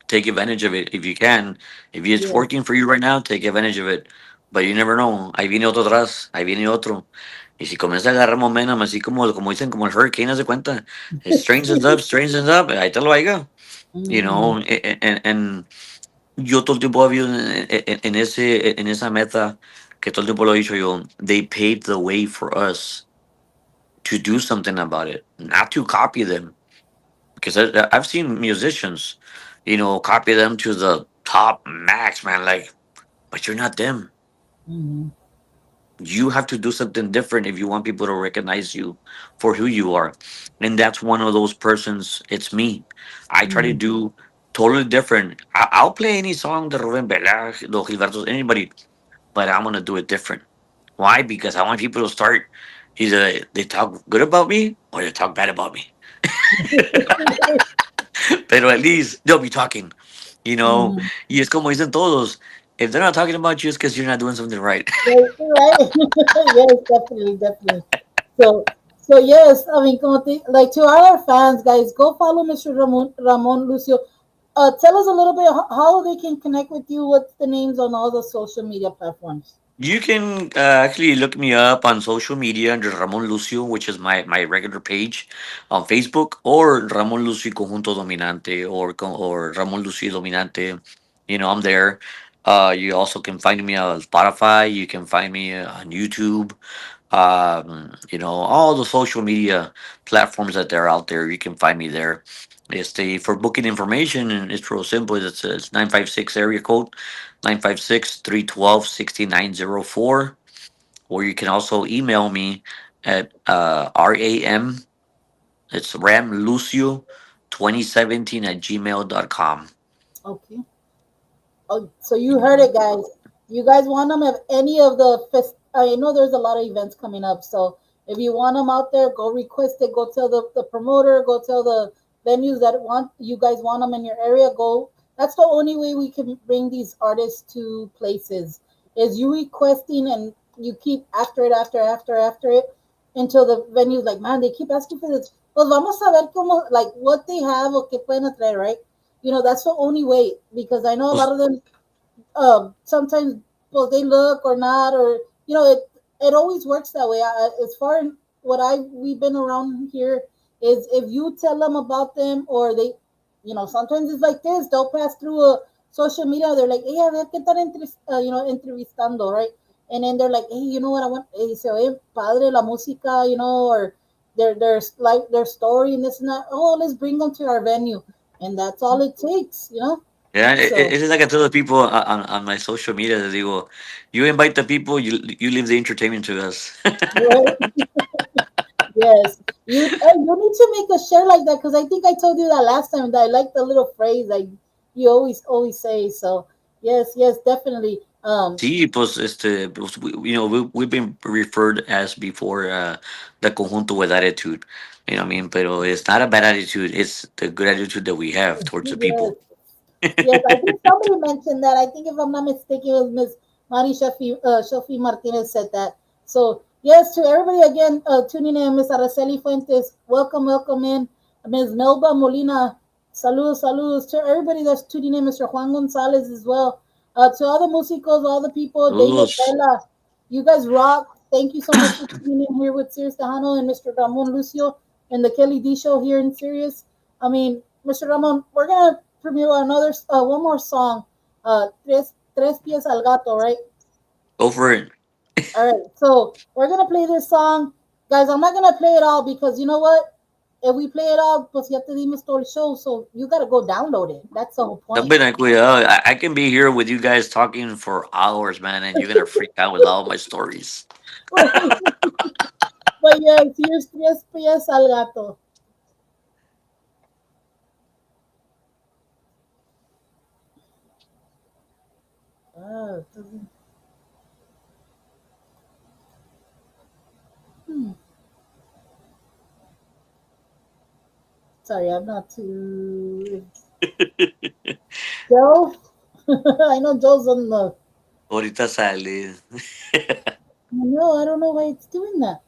take advantage of it if you can. If it's yeah. working for you right now, take advantage of it. But you never know. Ahí viene otro atrás, ahí viene otro. Y si comienza a agarrar momentum, así como dicen, como el hurricane, haz de cuenta. It strengthens up, ahí te lo oiga. Mhm, And yo todo el tiempo he habido en esa meta, que todo el tiempo lo he dicho yo, they paved the way for us to do something about it, not to copy them. Because I've seen musicians, copy them to the top max, man. Like, but you're not them. mhm, You have to do something different if you want people to recognize you for who you are. And that's one of those persons. It's me. I try to mhm. do totally different. I'll play any song that Ruben Bela, Los Gilbertos, anybody, but I'm gonna do it different. Why? Because I want people to start either they talk good about me or they talk bad about me. Pero at least they'll be talking. Mhm. Y es como dicen todos. If they're not talking about you, it's because you're not doing something right. Right, right. Yes, definitely, definitely. So yes, I mean, like to all our fans, guys, go follow Mr. Ramon Lucio. Tell us a little bit how they can connect with you. What's the names on all the social media platforms? You can actually look me up on social media under Ramon Lucio, which is my regular page on Facebook, or Ramon Lucio Conjunto Dominante, or Ramon Lucio Dominante. I'm there. You also can find me on Spotify. You can find me on YouTube. All the social media platforms that they're out there, you can find me there. For booking information, and it's real simple. It's 956 area code 956-312-6904. Or you can also email me at RAM, it's ramlucio 2017 at gmail.com. Okay. Oh, so you heard it, guys. You guys want them at any of the I know there's a lot of events coming up, so if you want them out there, go request it. Go tell the promoter. Go tell the venues that want you guys want them in your area. Go. That's the only way we can bring these artists to places. Is you requesting and you keep after it until the venues like, man, they keep asking for this. Pues vamos a ver cómo, like, what they have o qué pueden atraer, right? That's the only way because I know a lot Pues, of them sometimes, well, they look or not, or it always works that way. As far as what I we've been around here is, if you tell them about them, or they, sometimes it's like this. They'll pass through a social media. They're like, hey, a ver qué están entrevistando, right? And then they're like, hey, you know what I want? Hey, se oye padre la música, or there's like their story and this and that. Oh, let's bring them to our venue, and that's all it takes. Yeah, So, it's like I tell the people on my social media that they go, you invite the people, you leave the entertainment to us. right. Yes, you need to make a share like that, because I think I told you that last time, that I like the little phrase like you always say. So yes, yes, definitely. Sí, pues, pues, we've been referred as before the conjunto with attitude. You know what I mean? But it's not a bad attitude. It's the good attitude that we have towards the Yes, people. yes, I think somebody mentioned that. I think, if I'm not mistaken, it was Miss Mari Shafi Martinez said that. So yes, to everybody again tuning in, Miss Araceli Fuentes, welcome, welcome in. Miss Melba Molina, saludos, saludos to everybody that's tuning in. Mr. Juan Gonzalez as well. To all the musicos, all the people, David Saludos. Bella, you guys rock. Thank you so much for tuning in here with Sirius Tejano and Mr. Ramon Lucio and the Kelly D Show here in Sirius. I mean, Mr. Ramon, we're gonna premiere another one more song. Tres pies al gato, right? Go for it. All right. So we're gonna play this song, guys. I'm not gonna play it all, because you know what? If we play it all, pues ya te dimos todo el show. So you gotta go download it. That's the whole point. Sabi na, kuya, I can be here with you guys talking for hours, man, and you're gonna freak out with all my stories. But yes, here's tres pies al gato. Ah, hmm. Sorry, I'm not too. Joe, I know Joe's on the. Ahorita sale. No, I don't know why it's doing that.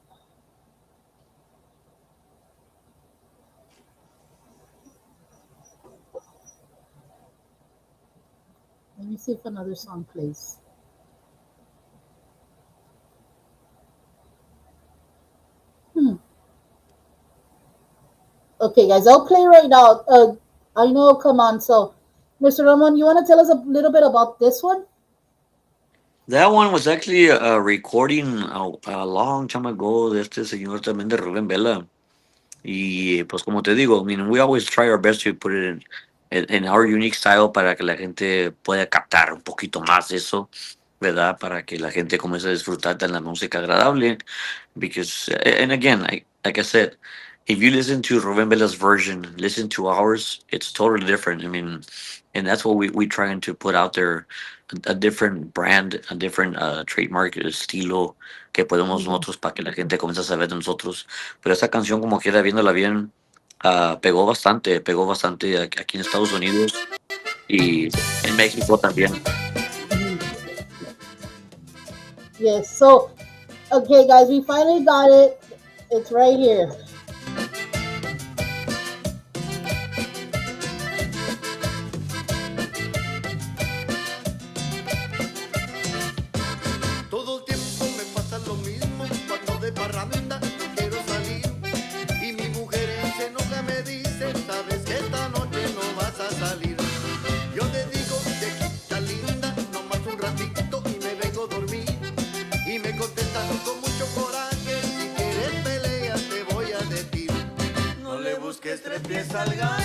Let me see if another song plays. Hmm. Okay, guys, I'll play right now. I know, come on. So, Mr. Ramon, you want to tell us a little bit about this one? That one was actually a recording a long time ago de este señor también de Rubén Vela. Y pues como te digo, I mean, we always try our best to put it in our unique style para que la gente pueda captar un poquito más de eso, ¿verdad? Para que la gente comience a disfrutar de la música agradable. Because, and again, like I said, if you listen to Ruben Vela's version, listen to ours, it's totally different. I mean, and that's what we trying to put out there, a different brand, a different trademark estilo que podemos Mhm. nosotros para que la gente comience a saber de nosotros. Pero esta canción, como quiera, viéndola bien, pegó bastante aquí en Estados Unidos y en México también. Mhm. Yes. So, okay, guys, we finally got it. It's right here. Todo el tiempo me pasa lo mismo cuando de parranda no quiero salir y mi mujer se enoja me dice sabes que esta noche no vas a salir. Yo le digo viejita linda nomás un ratito y me vengo a dormir y me contesta con mucho coraje si quieres pelea te voy a decir. No le busques tres pies al gato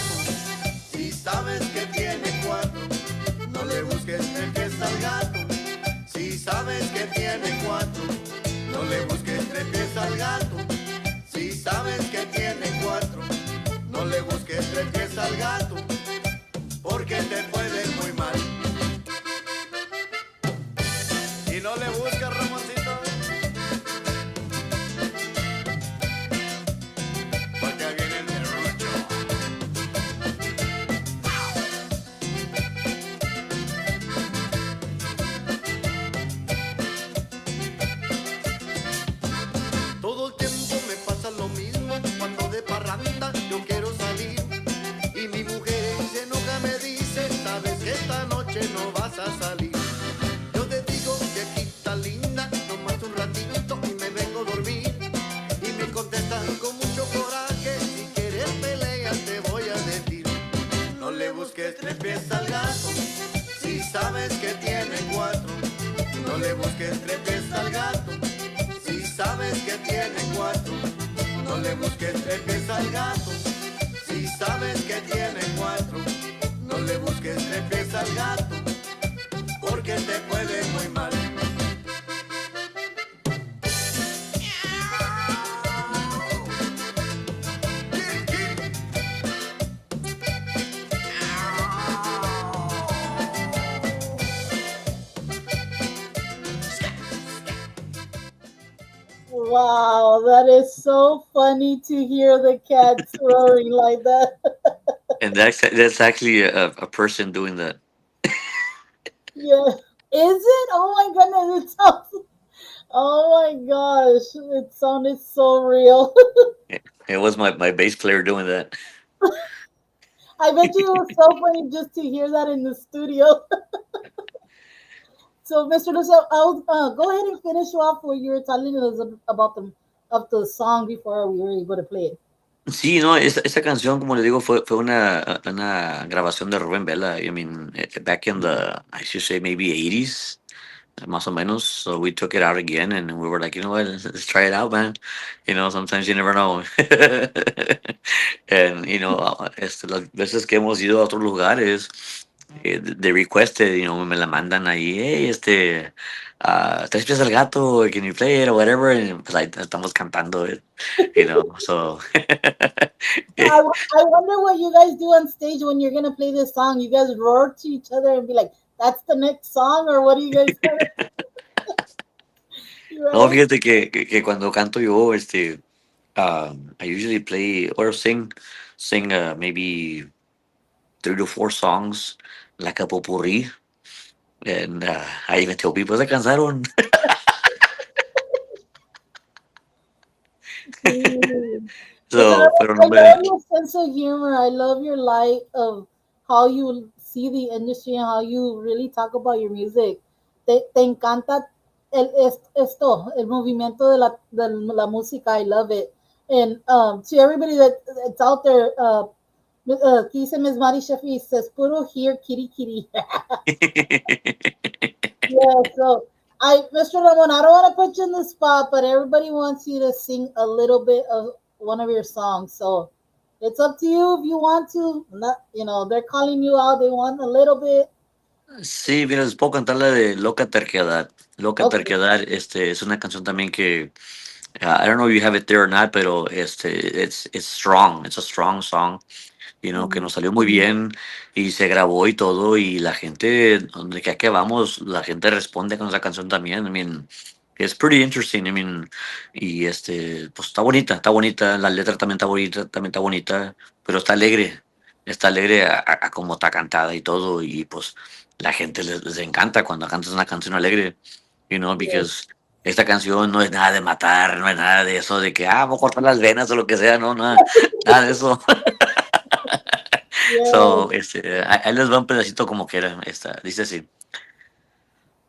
si sabes que tiene cuatro. No le busques tres pies al gato si sabes que tiene cuatro, no le busques tres pies al gato. Si sabes que tiene cuatro, no le busques tres pies al gato, porque te puede ir muy mal. Y no le busques, Ramoncito, porque viene el derrocho. Todo el tiempo me pasa lo mismo cuando de parranda yo quiero salir y mi mujer se enoja me dice sabes que esta noche no vas a salir. sabes que tiene cuatro, no le busques tres pies al gato. Si sabes que tiene cuatro, no le busques tres pies al gato, porque te puede muy mal. Wow, that is so funny to hear the cats roaring like that. And that's actually a person doing that. Yeah. Is it? Oh my goodness, it sounds. Oh my gosh, it sounded so real. It was my bass player doing that. I bet you it was so funny just to hear that in the studio. So, Mr. Lucio, I'll go ahead and finish off what you were telling us about the song before we were able to play it. Sí, no, esa canción, como le digo, fue una grabación de Rubén Vela. I mean, back in the, I should say, maybe 80s, más o menos. So we took it out again and we were like, you know what, let's try it out, man. You know, sometimes you never know. And, you know, las veces que hemos ido a otros lugares, they requested, you know, me la mandan ahí, hey, tres pies al gato, can you play it or whatever? And pues ahí estamos cantando it, you know, so. I wonder what you guys do on stage when you're gonna play this song. You guys roar to each other and be like, "That's the next song," or what do you guys do? No, Right? fíjate que cuando canto yo, I usually play or sing maybe 3 to 4 songs, like a potpourri, and I even tell people se cansaron. Mm. Listen, So, pero no I me. love your sense of humor. I love your light of how you see the industry and how you really talk about your music. Te encanta el movimiento de la música. I love it. And to everybody that's out there, aquí dice Miss Mari Sheffi, says, puro here, kitty, kitty. Yeah, so Mr. Ramon, I don't want to put you in the spot, but everybody wants you to sing a little bit of one of your songs. So it's up to you if you want to. Not, they're calling you out. They want a little bit. Sí, mira, les puedo cantar la de Loca Terquedad. Loca Okay. Terquedad, es una canción también que I don't know if you have it there or not, pero it's strong. It's a strong song. Que Mhm. nos salió muy bien y se grabó y todo y la gente, donde quiera que vamos, la gente responde con esa canción también. I mean, it's pretty interesting. I mean, y pues está bonita, la letra también está bonita, pero está alegre a como está cantada y todo y pues la gente les encanta cuando cantas una canción alegre, Yes. because esta canción no es nada de matar, no es nada de eso, de que, voy a cortar las venas o lo que sea, no, nada, nada de eso. Yes. So, ahí les va un pedacito como quiera. Dice así.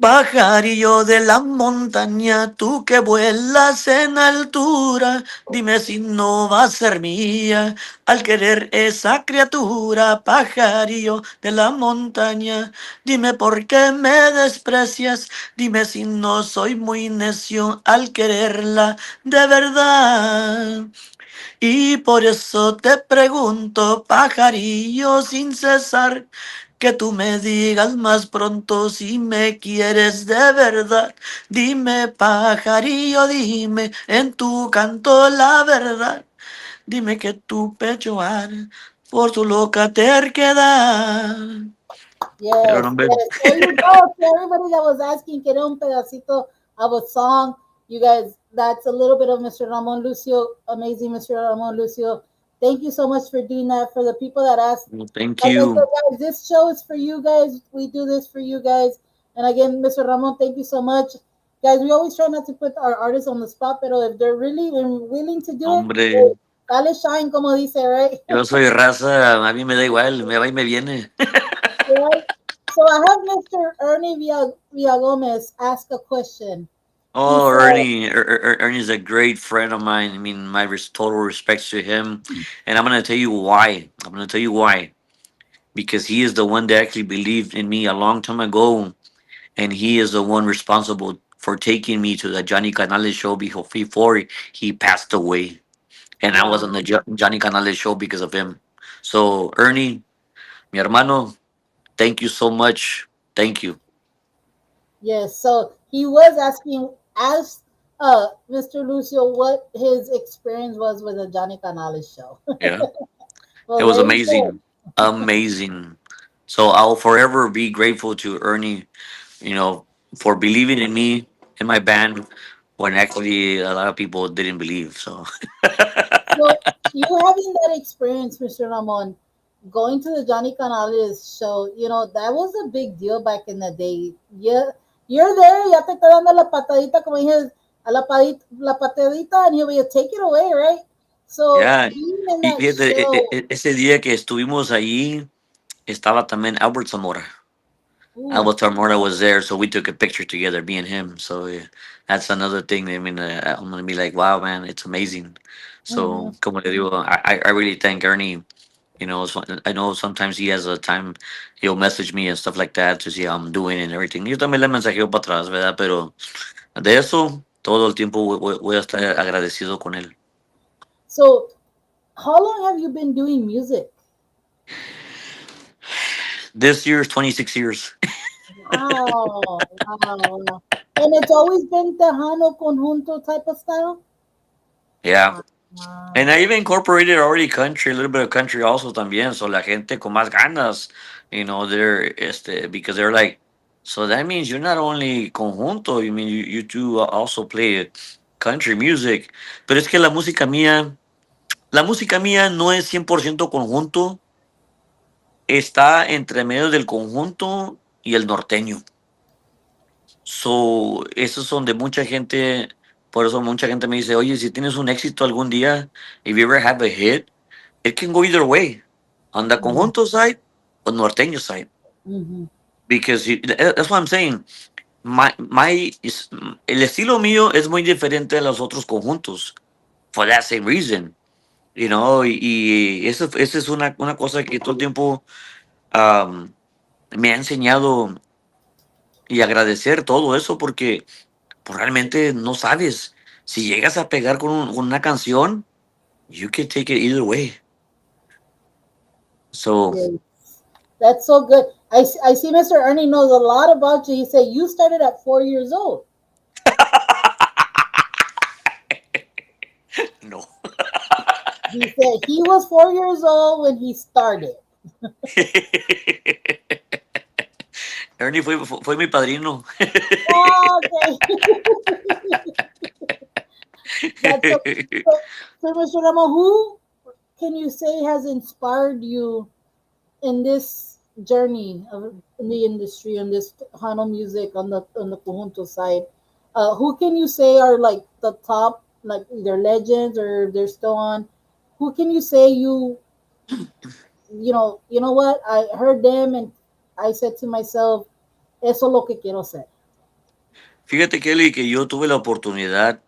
Pajarillo de la montaña, tú que vuelas en altura, dime si no va a ser mía al querer esa criatura. Pajarillo de la montaña, dime por qué me desprecias, dime si no soy muy necio al quererla de verdad. Y por eso te pregunto, pajarillo, sin cesar, que tú me digas más pronto si me quieres de verdad. Dime, pajarillo, dime en tu canto la verdad. Dime que tu pecho arde por tu loca terquedad. Pero no, Yes, hombre. yes. There you go. To everybody that was asking, que era un pedacito of a song. You guys, that's a little bit of Mr. Ramon Lucio. Amazing, Mr. Ramon Lucio. Thank you so much for doing that. For the people that asked, Thank like I said, you. guys, this show is for you guys. We do this for you guys. And again, Mr. Ramon, thank you so much. Guys, we always try not to put our artists on the spot, but if they're really willing to do it, Hombre, hey, dale shine, como dice, right? yo soy raza, a mí me da igual, me va y me viene. Right? So I have Mr. Ernie Villagomez ask a question. He Oh, said, Ernie's a great friend of mine. I mean, my total respects to him, and I'm gonna tell you why. I'm gonna tell you why. Because he is the one that actually believed in me a long time ago, and he is the one responsible for taking me to the Johnny Canales show before he passed away. And I was on Wow. the Johnny Canales show because of him. So, Ernie, mi hermano, thank you so much. Thank you. Yes. So he was asking, asked Mr. Lucio what his experience was with the Johnny Canales show. Yeah. It Well, was there you go. amazing. Amazing. So I'll forever be grateful to Ernie, for believing in me and my band when actually a lot of people didn't believe. So So you having that experience, Mr. Ramon, going to the Johnny Canales show, that was a big deal back in the day. Yeah, you're there, ya te está dando la patadita, como dije, la patadita, and he'll be take it away, right? So yeah. being in Y that fíjate, show, ese día que estuvimos allí estaba también Albert Zamora. ooh, Albert Zamora was there, so we took a picture together, me and him. So yeah, that's another thing. I mean, I'm gonna be like, wow, man, it's amazing. hmm. So, como le digo, I really thank Ernie. I know sometimes he has a time, he'll message me and stuff like that to see how I'm doing and everything. Yo también le mensajeo para atrás, ¿verdad? Pero de eso, todo el tiempo voy a estar agradecido con él. So how long have you been doing music? This year's 26 years. Wow, wow, wow. And it's always been Tejano Conjunto type of style? Yeah. Wow. And I even incorporated already country, a little bit of country also también. So la gente con más ganas, because they're like, so that means you're not only conjunto, you mean you do also play country music. Pero es que la música mía no es 100% conjunto, está entre medio del conjunto y el norteño. So, eso es donde mucha gente, por eso mucha gente me dice, oye, si tienes un éxito algún día, if you ever have a hit, it can go either way, on the Mhm, conjunto side or norteño side. mhm, Because that's what I'm saying. El estilo mío es muy diferente a los otros conjuntos, for that same reason. Y eso es una cosa que todo el tiempo um, me ha enseñado y agradecer todo eso porque pues, realmente no sabes. Si llegas a pegar con una canción, you can take it either way. So, yes. That's so good. I see Mr. Ernie knows a lot about you. He said you started at 4 years old. no. He said he was 4 years old when he started. Ernie fue mi padrino. Oh, okay. That's so, so Mr. Ramo, who can you say has inspired you in this journey of in the industry, on this Hano music, on the Conjunto side? Who can you say are like the top, like either legends or they're still on? Who can you say you know what? I heard them and I said to myself, eso lo que quiero ser. Fíjate, Kelly, que yo tuve la oportunidad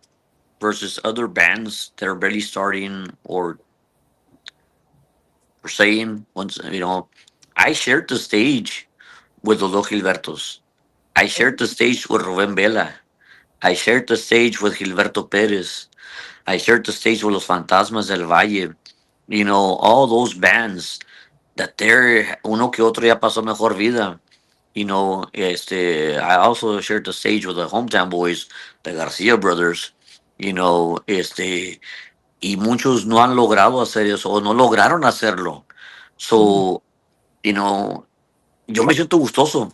versus other bands that are barely starting or saying once, I shared the stage with the Dos Gilbertos. I shared the stage with Rubén Vela. I shared the stage with Gilberto Perez. I shared the stage with Los Fantasmas del Valle. All those bands that they're uno que otro ya pasó mejor vida. I also shared the stage with the hometown boys, the Garcia brothers. Y muchos no han logrado hacer eso o no lograron hacerlo. Mhm, So, you know, yo me siento gustoso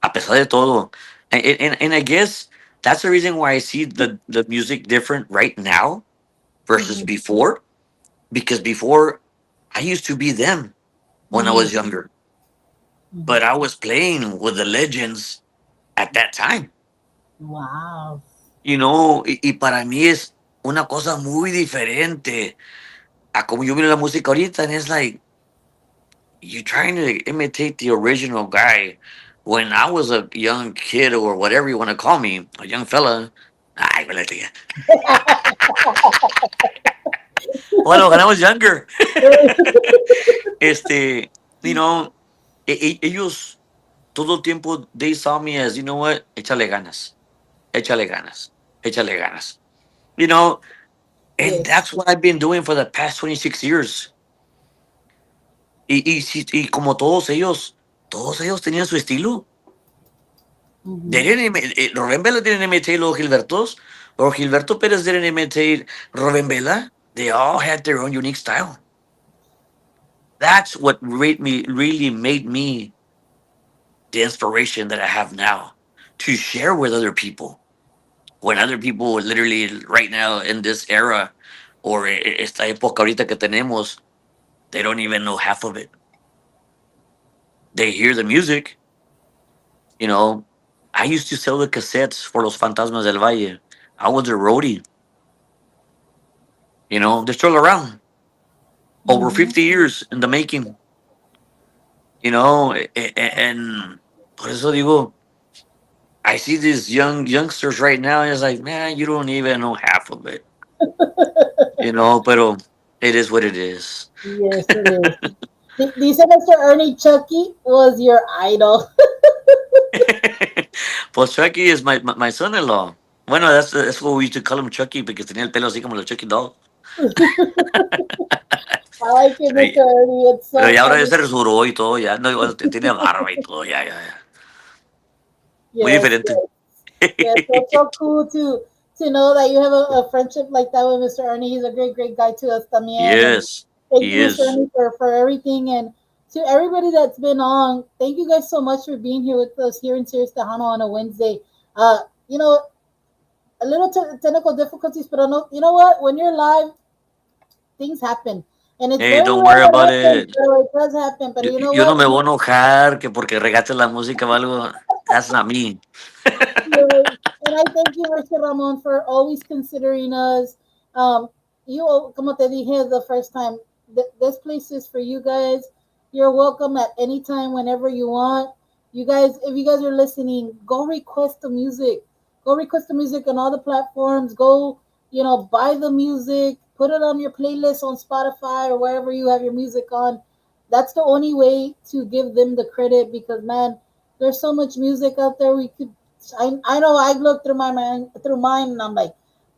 a pesar de todo. And I guess that's the reason why I see the music different right now versus mhm, before. Because before, I used to be them when I mhm, was younger, mhm. but I was playing with the legends at that time. Wow. Y para mí es una cosa muy diferente a como yo miro la música ahorita. And it's like, you're trying to imitate the original guy. When I was a young kid or whatever you want to call me, a young fella, ay, wala tiga. Bueno, when I was younger, este, you know, ellos todo el tiempo, they saw me as, you know what, échale ganas. Échale ganas. Échale ganas. You know, and Yes. that's what I've been doing for the past 26 years. Y como todos ellos tenían su estilo. They Mm-hmm. didn't Rubén Vela didn't imitate Los Gilbertos, or Gilberto Perez didn't imitate Rubén Vela. They all had their own unique style. That's what really made me the inspiration that I have now to share with other people. When other people literally right now in this era or esta época ahorita que tenemos, they don't even know half of it. They hear the music, you know. I used to sell the cassettes for Los Fantasmas del Valle. I was a roadie, you know. They're still around. Over Mm-hmm. 50 years in the making, you know. And por eso digo, I see these youngsters right now, and it's like, man, you don't even know half of it, you know. But it is what it is. Yes, it is. Dice Mr. Ernie Chucky was your idol. Pues Chucky is my son-in-law. Bueno, that's what we used to call him, Chucky, porque tenía el pelo así como los Chucky doll. I like it, Pero, Mr. Ernie. It's pero so ya ahora ya funny. se resuró y todo, ya no, igual tiene barba y todo, ya. Muy Yes, diferente. yes. Yes, so it's so cool to know that you have a friendship like that with Mr. Ernie. He's a great, great guy to us también. And Yes, thank he you, Mr. is. Ernie, for everything. And to everybody that's been on, thank you guys so much for being here with us here in Sirius Tejano on a Wednesday. You know, a little technical difficulties, but no, you know what? When you're live, things happen. And it's Hey, very don't rare worry that about happens, it. but it does happen. But you know Yo no what? me voy a enojar que porque regaste la música o algo. That's not me. Yes. And I thank you, Mr. Ramon, for always considering us. Um, como te dije the first time, this place is for you guys. You're welcome at any time, whenever you want. You guys, if you guys are listening, go request the music. Go request the music on all the platforms. Go, buy the music. Put it on your playlist on Spotify or wherever you have your music on. That's the only way to give them the credit because, man, there's so much music out there. I know I looked through mine and I'm like,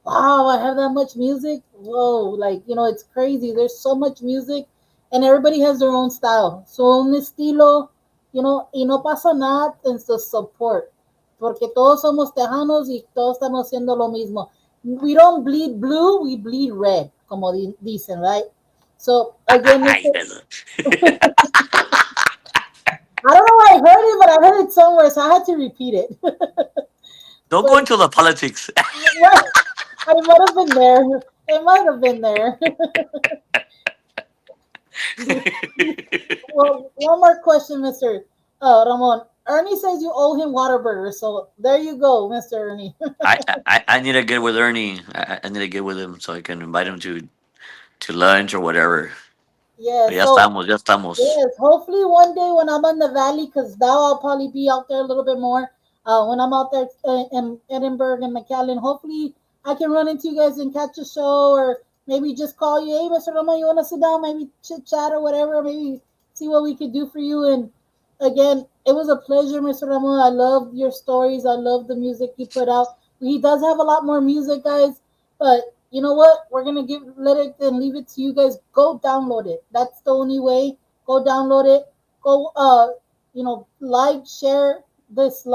wow, I have that much music. Whoa, like it's crazy. There's so much music, and everybody has their own style, su un estilo, y no pasa nada en su support, porque todos somos tejanos y todos estamos haciendo lo mismo. We don't bleed blue, we bleed red, como dicen, right? So again, Ay, Mr. eso. I don't know where I heard it, but I heard it somewhere, so I had to repeat it. Don't go But into the politics. well, I might have been there. It might have been there. Well, one more question, Mr. Ramon. Ernie says you owe him Waterburger, so there you go, Mr. Ernie. I need to get with Ernie. I need to get with him so I can invite him to lunch or whatever. Yeah, Pero ya so estamos, ya estamos. yes, hopefully one day when I'm in the valley, because now I'll probably be out there a little bit more. When I'm out there in Edinburgh and McAllen, hopefully I can run into you guys and catch a show, or maybe just call you. Hey, Mr. Ramon, you want to sit down? Maybe chit chat or whatever. Maybe see what we could do for you. And again, it was a pleasure, Mr. Ramon. I love your stories. I love the music you put out. He does have a lot more music, guys. But you know what? We're gonna let it and leave it to you guys. Go download it. That's the only way. Go download it. Go like, share this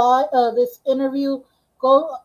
interview. Go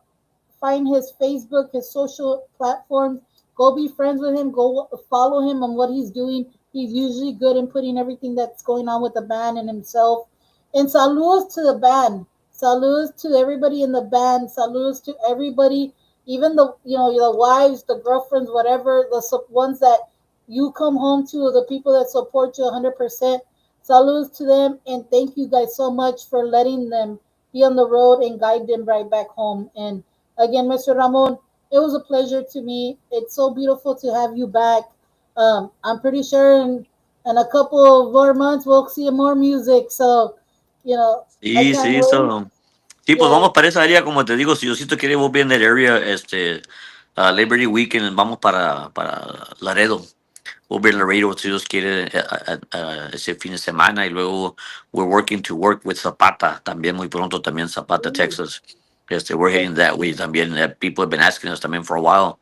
find his Facebook, his social platforms. Go be friends with him. Go follow him on what he's doing. He's usually good in putting everything that's going on with the band and himself. And saludos to the band. Saludos to everybody in the band. Saludos to everybody, even the wives, the girlfriends, whatever, ones that you come home to, the people that support you 100%. Saludos to them, and thank you guys so much for letting them be on the road and guide them right back home. And again, Mr. Ramon, it was a pleasure to me. It's so beautiful to have you back. I'm pretty sure in a couple of more months we'll see more music. So, I Sí, can't sí, wait. so. Sí, pues Yes, vamos para esa área, como te digo, si Diosito quiere, we'll be in that area, Labor Day weekend, vamos para Laredo. We'll be in Laredo, si Dios quiere, ese fin de semana, y luego we're working to work with Zapata, también muy pronto, también Zapata, Texas. Yes, they were heading that way. También, people have been asking us también for a while.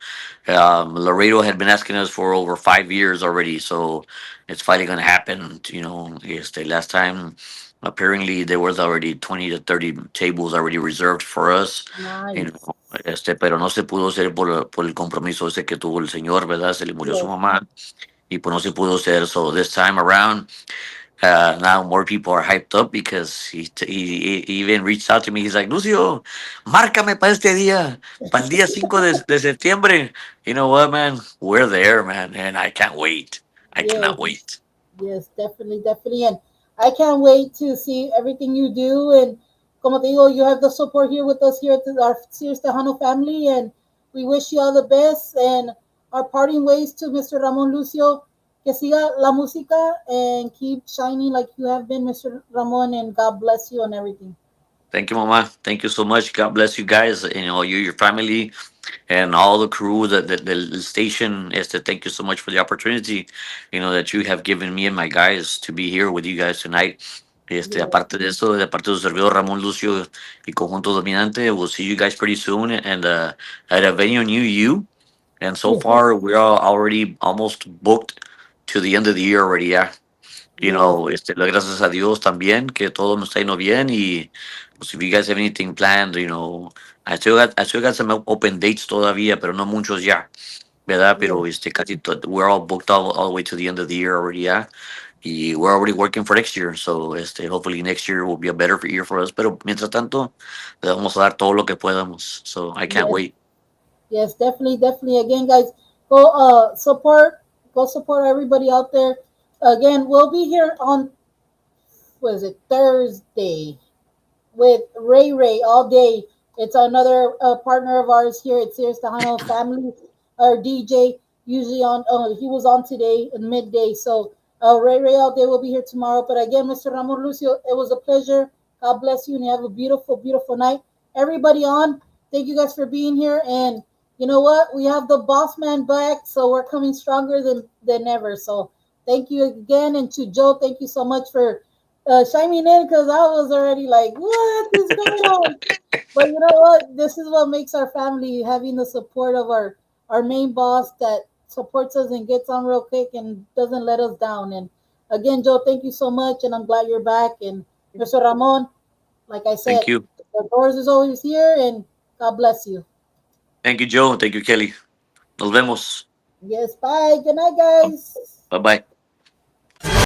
Laredo had been asking us for over 5 years already, so it's finally going to happen. Last time apparently there was already 20 to 30 tables already reserved for us. You Nice. know, pero no se pudo hacer por el compromiso ese que tuvo el señor, ¿verdad? Se le murió su Yes. mamá y pues no se pudo hacer. So this time around, now more people are hyped up because he even reached out to me. He's like, Lucio, márcame para este día, para el día 5 de septiembre. You know what, man? We're there, man, and I can't wait. I Yes. cannot wait. Yes, definitely, definitely. And I can't wait to see everything you do. And como te digo, you have the support here with us here at our Sears Tejano family. And we wish you all the best. And our parting ways to Mr. Ramon Lucio, que siga la música and keep shining like you have been, Mr. Ramon. And God bless you and everything. Thank you, Mama. Thank you so much. God bless you guys, and your family, and all the crew, the station. Thank you so much for the opportunity, that you have given me and my guys to be here with you guys tonight. Yes, Aparte de eso, de parte de su servidor Ramón Lucio y Conjunto Dominante, we'll see you guys pretty soon, and at a venue near you. And so yes, far, we are already almost booked to the end of the year already. Yeah, yes, gracias a Dios también que todo me está yendo bien y pues if you guys have anything planned, I still got some open dates todavía, pero no muchos ya, ¿verdad? yes, Pero we're all booked all the way to the end of the year already, yeah. Y we're already working for next year, so hopefully next year will be a better year for us, pero mientras tanto le vamos a dar todo lo que podamos, so I can't yes, wait. yes, definitely, definitely. Again, guys, go go support everybody out there. Again, we'll be here on was it Thursday with Ray Ray all day. It's another partner of ours here at Sirius Tejano Family, our DJ. Usually on, he was on today at midday. So Ray Ray all day will be here tomorrow. But again, Mr. Ramon Lucio, it was a pleasure. God bless you, and you have a beautiful, beautiful night. Everybody on, thank you guys for being here. And you know what? We have the boss man back, so we're coming stronger than ever. So thank you again, and to Joe, thank you so much for chiming in because I was already like, what is going on? But you know what? This is what makes our family having the support of our main boss that supports us and gets on real quick and doesn't let us down. And again, Joe, thank you so much, and I'm glad you're back. And Mr. Ramon, like I said, Thank you. the doors is always here, and God bless you. Thank you, Joe. Thank you, Kelly. Nos vemos. Yes, bye. Good night, guys. Bye bye.